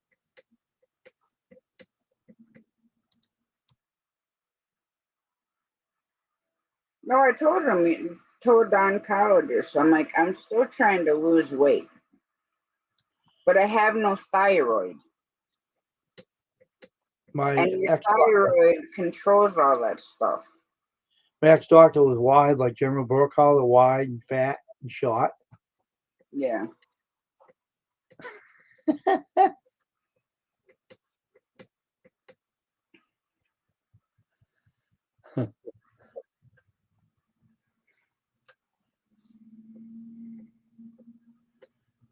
No, I told him, told the oncologist, I'm like, I'm still trying to lose weight, but I have no thyroid. My And your ex thyroid controls all that stuff. doctor was wide, like General Burkhalter, wide and fat and short. Yeah.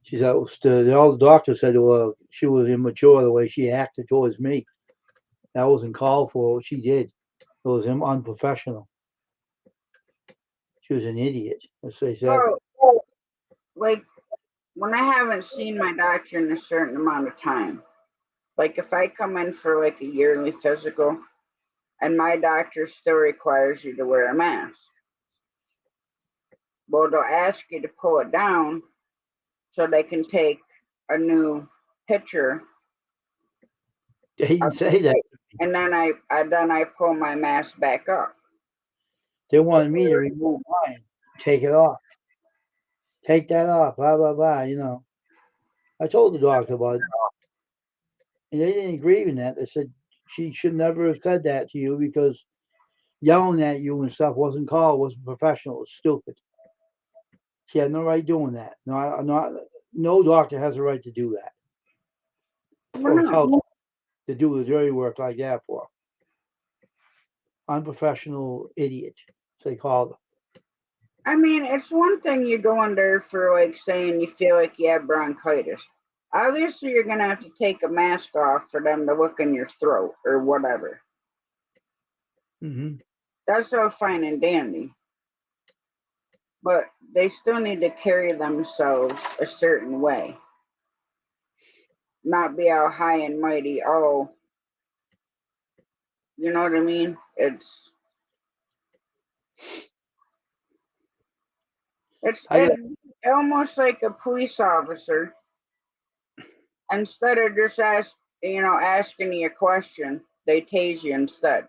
She said all the doctor said she was immature the way she acted towards me. That wasn't called for what she did. It was unprofessional. She was an idiot, as they said. Well, like when I haven't seen my doctor in a certain amount of time, like if I come in for like a yearly physical and my doctor still requires you to wear a mask, well, they'll ask you to pull it down so they can take a new picture They didn't of say that. and then I pull my mask back up. They wanted me to remove mine, take it off, take that off, blah blah blah. I told the doctor about it, and they didn't agree with that. They said she should never have said that to you because yelling at you and stuff wasn't professional. It was stupid. She had no right doing that. No doctor has a right to do that Well, or no. tell to do the dirty work like that for unprofessional idiot. They called her. I mean, it's one thing you go in there for like saying you feel like you have bronchitis. Obviously, you're gonna have to take a mask off for them to look in your throat or whatever. Mm-hmm. That's all fine and dandy. But they still need to carry themselves a certain way. Not be all high and mighty. Oh, you know what I mean? It's almost like a police officer. Instead of just asking you a question, they tase you instead.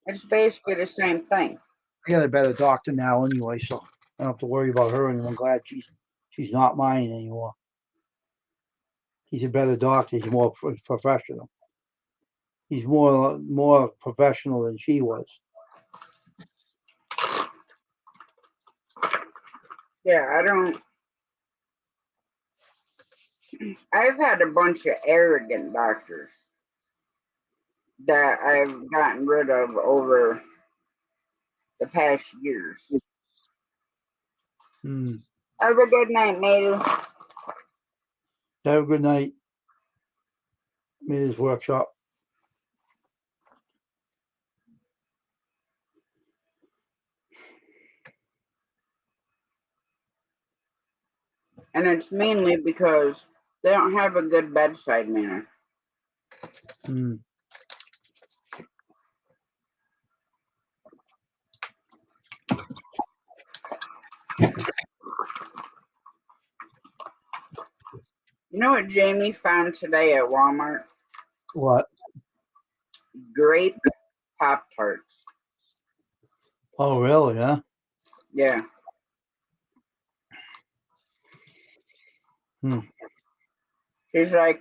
It's basically the same thing. I got a better doctor now anyway, so I don't have to worry about her anymore. I'm glad she's not mine anymore. He's a better doctor. He's more professional. He's more professional than she was. Yeah, I've had a bunch of arrogant doctors that I've gotten rid of over the past years. Hmm. Have a good night, matey. Have a good night. Ms. Workshop. And it's mainly because they don't have a good bedside manner. Hmm. You know what Jamie found today at Walmart? What? Grape Pop Tarts. Oh, really? Huh? Yeah. Hmm. She's like,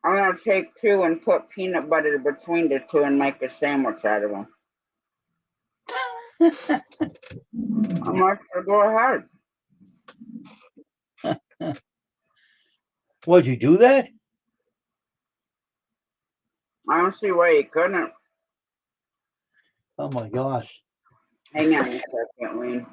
I'm gonna take two and put peanut butter between the two and make a sandwich out of them. I'm like, so go ahead. Would you do that? I don't see why you couldn't. Oh my gosh. Hang on a second, Wayne.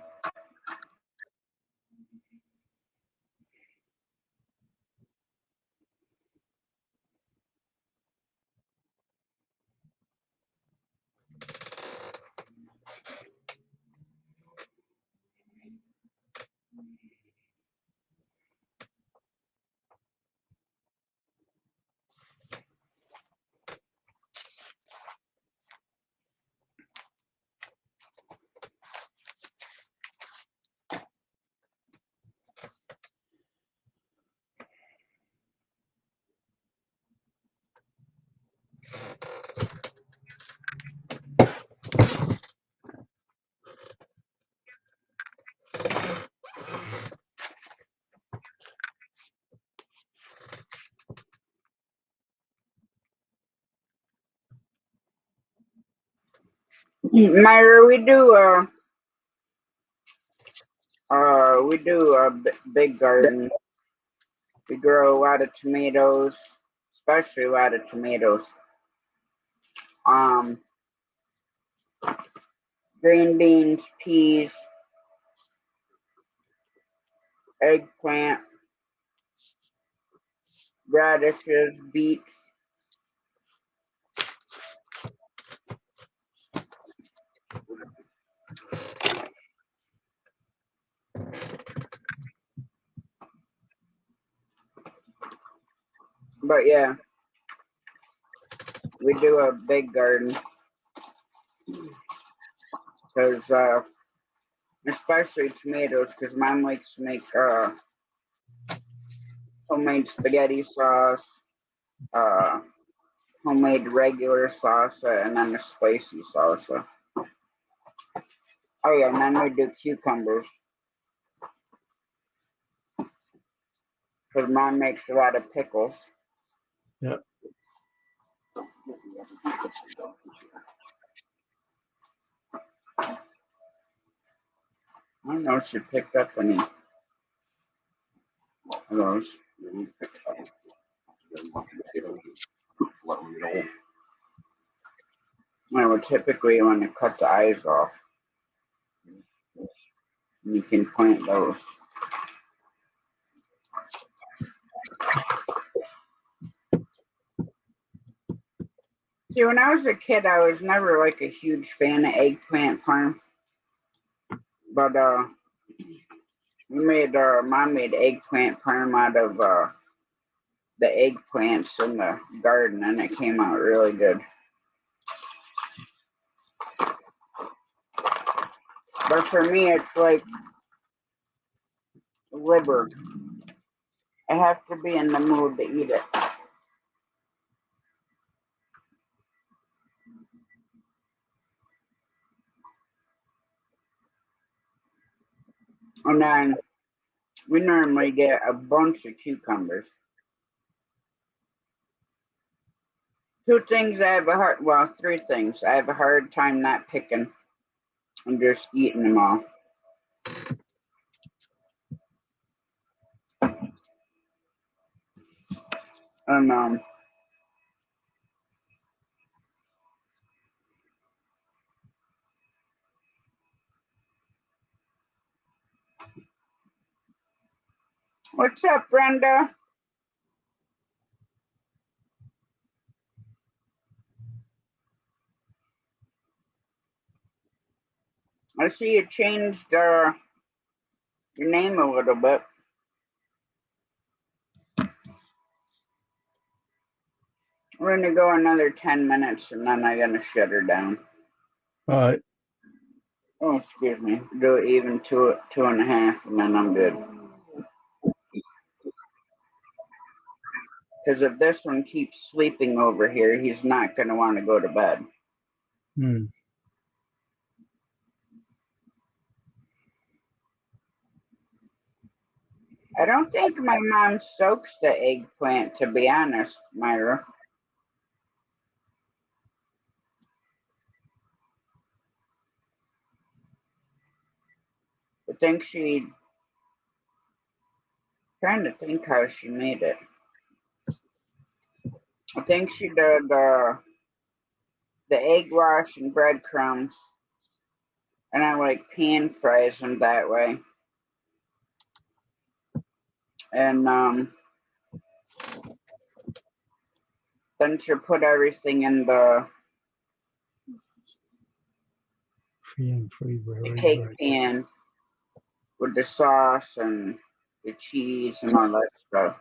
Myra, we do a big garden. We grow a lot of tomatoes, especially a lot of tomatoes. Um, Green beans, peas, eggplant, radishes, beets. But yeah, we do a big garden because, especially tomatoes, because Mom likes to make homemade spaghetti sauce, uh, homemade regular salsa, and then a spicy salsa. Oh yeah, and then we do cucumbers because Mom makes a lot of pickles. Yep. I don't know if she picked up any of those. I would typically want to cut the eyes off. And you can plant those. See, when I was a kid, I was never like a huge fan of eggplant parm, but Mom made eggplant parm out of the eggplants in the garden, and it came out really good. But for me, it's like liver. I have to be in the mood to eat it. And then we normally get a bunch of cucumbers. Two things I have a hard, well, three things. I have a hard time not picking and just eating them all. And what's up, Brenda? I see you changed your name a little bit. We're gonna go another 10 minutes and then I'm gonna shut her down. All right. Oh, excuse me. Do it even two and a half, and then I'm good. Because if this one keeps sleeping over here, he's not gonna want to go to bed. Hmm. I don't think my mom soaks the eggplant, to be honest, Myra. I think she trying to think how she made it. I think she did the egg wash and breadcrumbs, and I like pan fries them that way. And then she'll put everything in the Free bread. cake pan with the sauce and the cheese and all that stuff.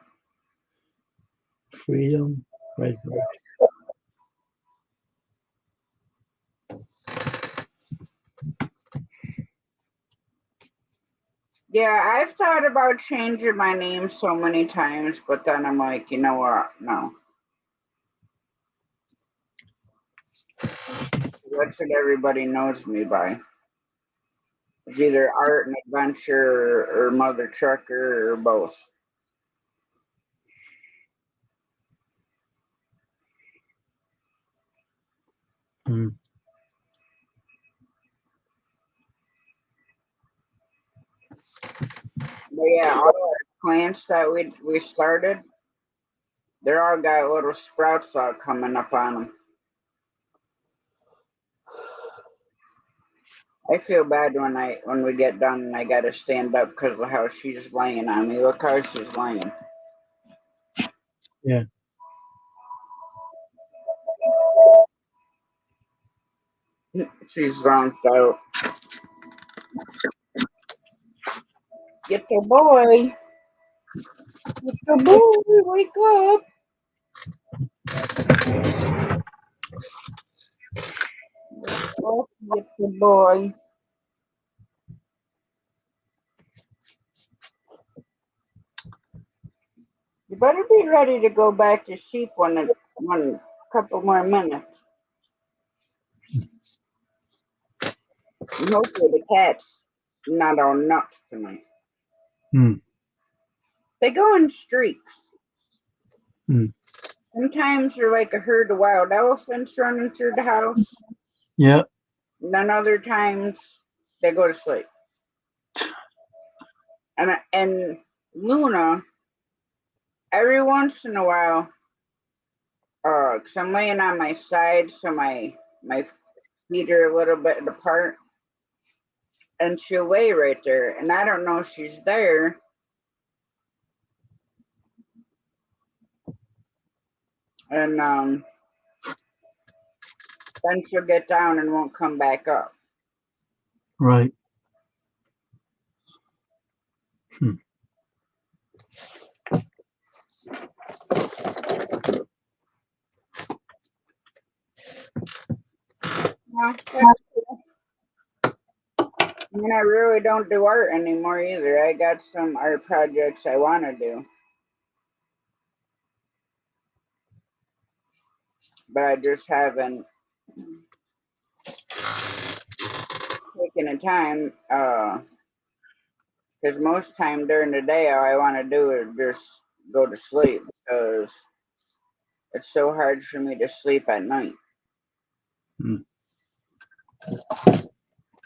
Freedom red bread. Yeah, I've thought about changing my name so many times, but then I'm like, you know what? No. That's what everybody knows me by. It's either art and adventure or mother trucker or both. Hmm. But yeah, all our plants that we started, they're all got little sprouts all coming up on them. I feel bad when we get done and I gotta stand up because of how she's laying on me. Look how she's laying. Yeah. She's zonked out. Get the boy. Get the boy. Wake up. Get the boy. You better be ready to go back to sleep one couple more minutes. And hopefully the cat's not all nuts tonight. Hmm. They go in streaks. Hmm. Sometimes they're like a herd of wild elephants running through the house. Yeah. And then other times they go to sleep. And Luna, every once in a while, cause I'm laying on my side, so my feet are a little bit apart, and she'll lay right there, and I don't know if she's there. And then she'll get down and won't come back up. Right. Yeah, that's cool. I mean, I really don't do art anymore either. I got some art projects I want to do, but I just haven't taken the time. Because most time during the day, all I want to do is just go to sleep because it's so hard for me to sleep at night. Hmm.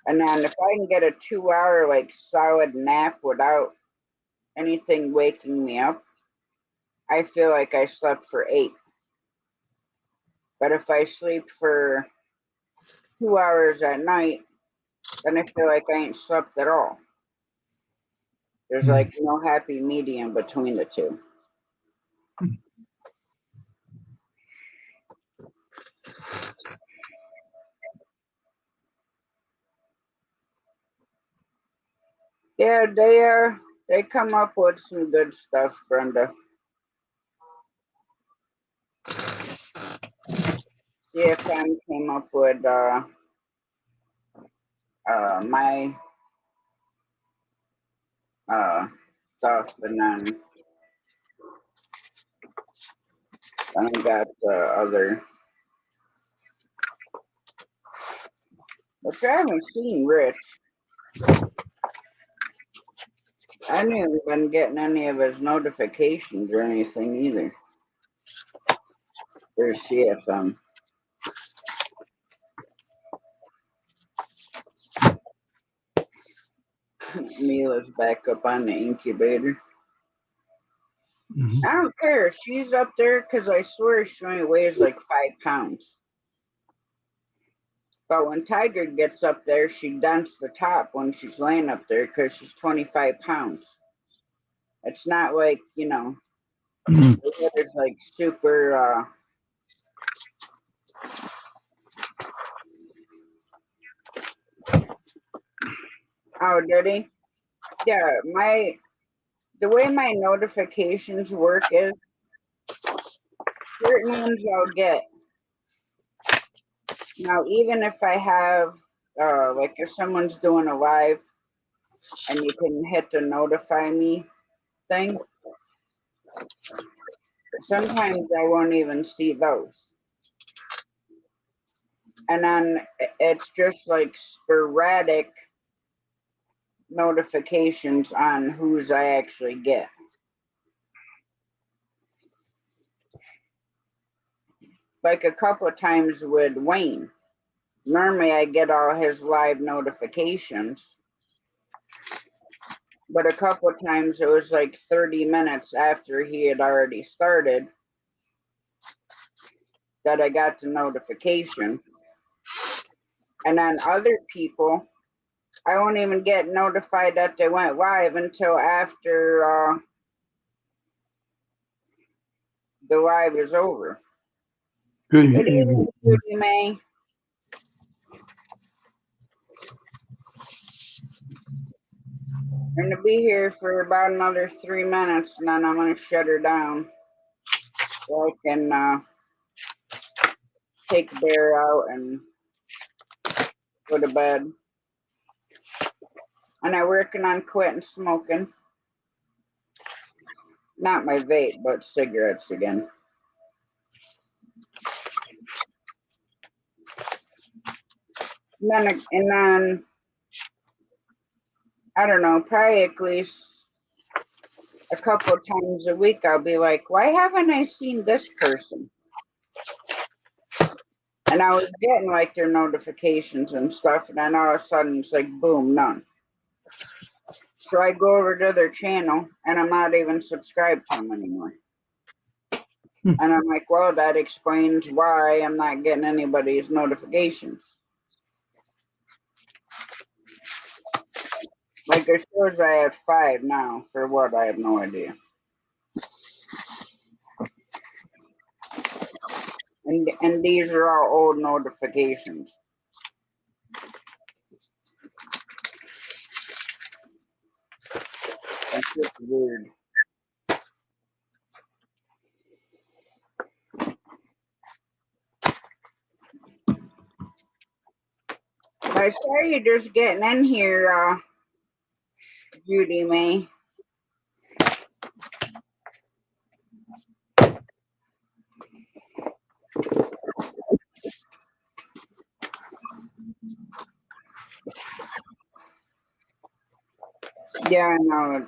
And then if I can get a 2 hour like solid nap without anything waking me up, I feel like I slept for 8. But if I sleep for 2 hours at night, then I feel like I ain't slept at all. There's like no happy medium between the two. Yeah, they come up with some good stuff, Brenda. CFM came up with my stuff, and then I got other, which I haven't seen Rich. I haven't even been getting any of his notifications or anything either. There's CFM. Mila's back up on the incubator. I don't care. She's up there because I swear she only weighs like 5 pounds. But when Tiger gets up there, she dents the top when she's laying up there because she's 25 pounds. It's not like, it's like super. Oh, did he? Yeah, the way my notifications work is certain ones I'll get. Now, even if I have, like if someone's doing a live and you can hit the notify me thing, sometimes I won't even see those. And then it's just like sporadic notifications on whose I actually get. Like a couple of times with Wayne. Normally I get all his live notifications. But a couple times it was like 30 minutes after he had already started that I got the notification. And then other people, I won't even get notified that they went live until after the live is over. Good Good evening. evening, Judy May. I'm going to be here for about another 3 minutes, and then I'm going to shut her down so I can take Bear out and go to bed. And I'm working on quitting smoking. Not my vape, but cigarettes again. And then I don't know, probably at least a couple times a week, I'll be like, why haven't I seen this person? And I was getting like their notifications and stuff, and then all of a sudden it's like, boom, none. So I go over to their channel, and I'm not even subscribed to them anymore. And I'm like, well, that explains why I'm not getting anybody's notifications. Like it shows I have 5 now. For what? I have no idea. And these are all old notifications. It's just weird. I saw you just getting in here, Judy May. Yeah, I know.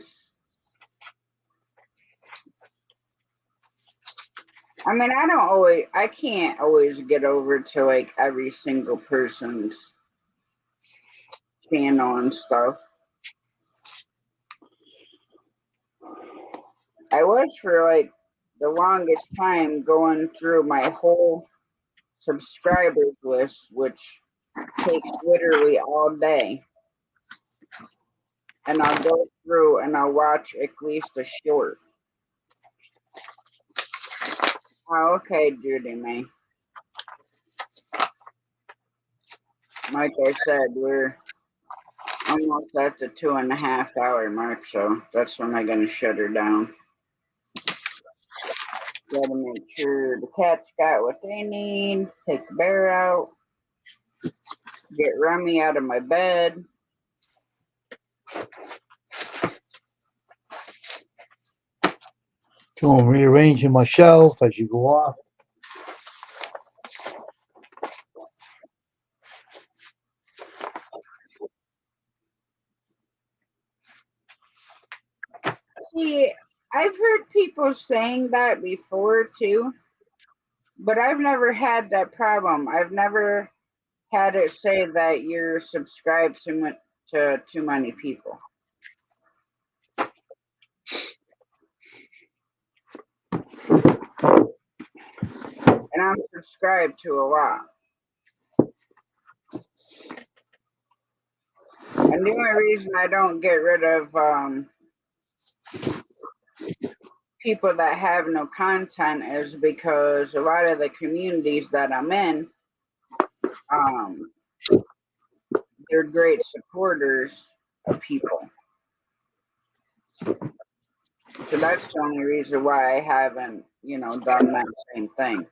I mean, I can't always get over to like every single person's channel and stuff. I was for like the longest time going through my whole subscribers list, which takes literally all day. And I'll go through and I'll watch at least a short. Oh, okay, Judy May. Like I said, we're almost at the 2.5 hour mark, so that's when I'm gonna shut her down. Gotta make sure the cats got what they need, take the bear out, get Remy out of my bed. So I'm rearranging my shelf as you go off. See, I've heard people saying that before too, but I've never had that problem. I've never had it say that you're subscribed to too many people. And I'm subscribed to a lot. And the only reason I don't get rid of people that have no content is because a lot of the communities that I'm in, um, they're great supporters of people. So that's the only reason why I haven't, done that same thing.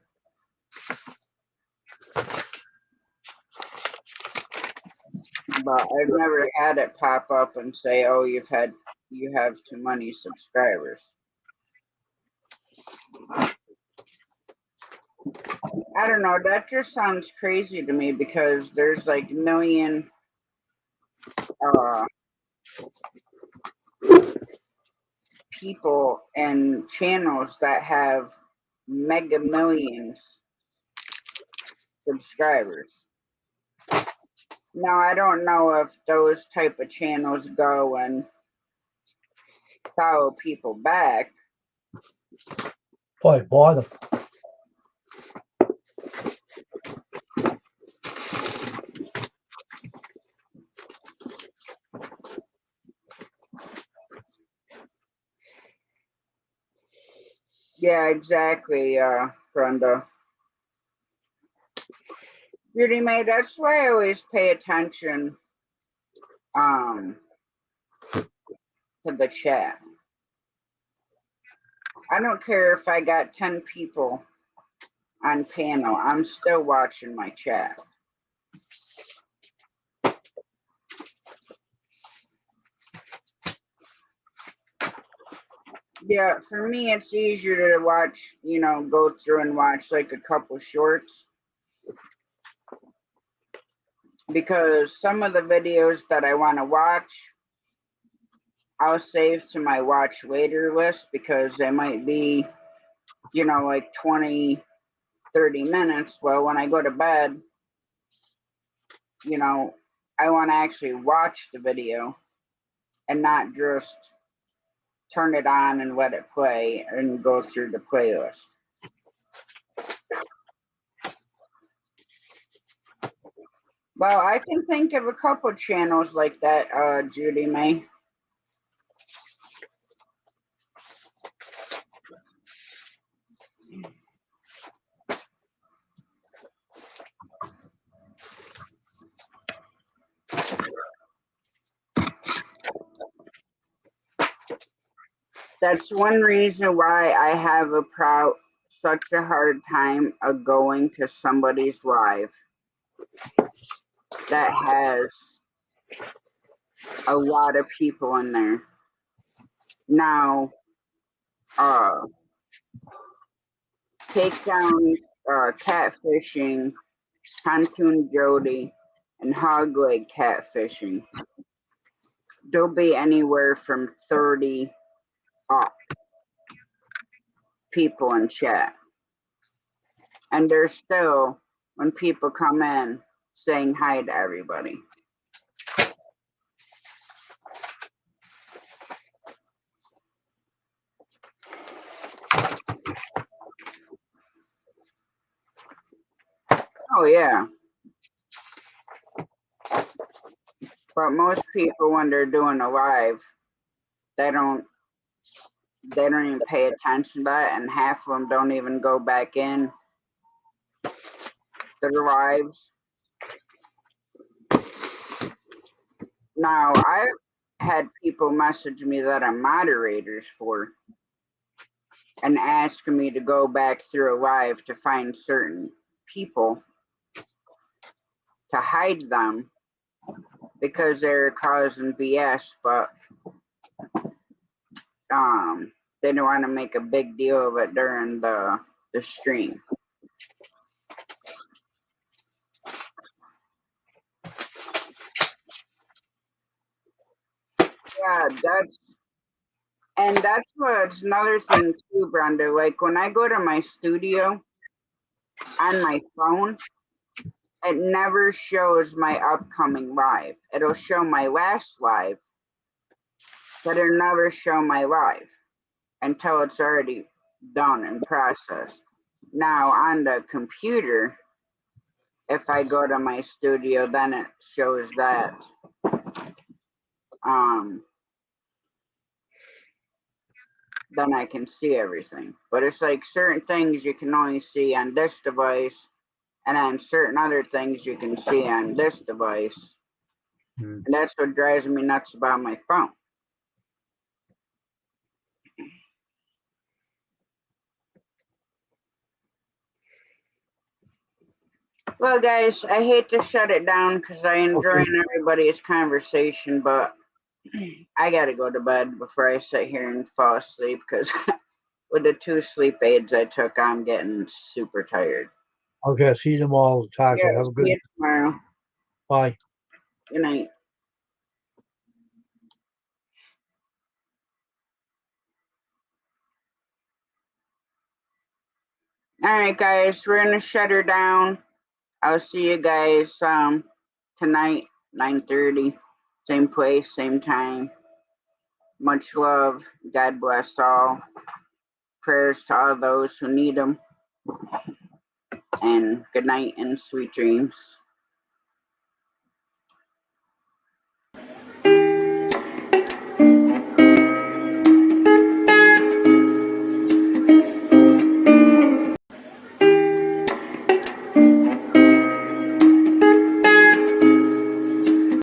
But I've never had it pop up and say, "Oh, you have too many subscribers." I don't know. That just sounds crazy to me because there's like a million uh, people and channels that have mega millions subscribers. Now I don't know if those type of channels go and follow people back. Probably bought them. Yeah, exactly, Brenda. Beauty May, that's why I always pay attention to the chat. I don't care if I got 10 people on panel, I'm still watching my chat. Yeah, for me, it's easier to watch, go through and watch like a couple shorts, because some of the videos that I want to watch, I'll save to my watch later list because they might be, like 20, 30 minutes. Well, when I go to bed, I want to actually watch the video and not just turn it on and let it play and go through the playlist. Well, I can think of a couple channels like that, Judy May. That's one reason why I have such a hard time of going to somebody's live that has a lot of people in there. Now, takedown, catfishing, pontoon Jody, and hog leg catfishing. There'll be anywhere from 30 up people in chat. And there's still, when people come in, saying hi to everybody. Oh yeah. But most people, when they're doing a live, they don't even pay attention to that, and half of them don't even go back in to the lives. Now, I've had people message me that I'm moderators for and ask me to go back through a live to find certain people to hide them because they're causing BS, but they don't want to make a big deal of it during the stream. Yeah, that's what's another thing too, Brenda. Like when I go to my studio on my phone, it never shows my upcoming live. It'll show my last live, but it'll never show my live until it's already done and processed. Now on the computer, if I go to my studio, then it shows that. Then I can see everything. But it's like certain things you can only see on this device, and then certain other things you can see on this device. And that's what drives me nuts about my phone. Well, guys, I hate to shut it down because I enjoy everybody's conversation, but I gotta go to bed before I sit here and fall asleep because with the 2 sleep aids I took, I'm getting super tired. Okay, see you tomorrow, Tasha. Yeah, Have a good see you tomorrow. Bye. Good night. All right, guys, we're gonna shut her down. I'll see you guys tonight, 9:30, same place, same time. Much love. God bless all. Prayers to all those who need them. And good night and sweet dreams.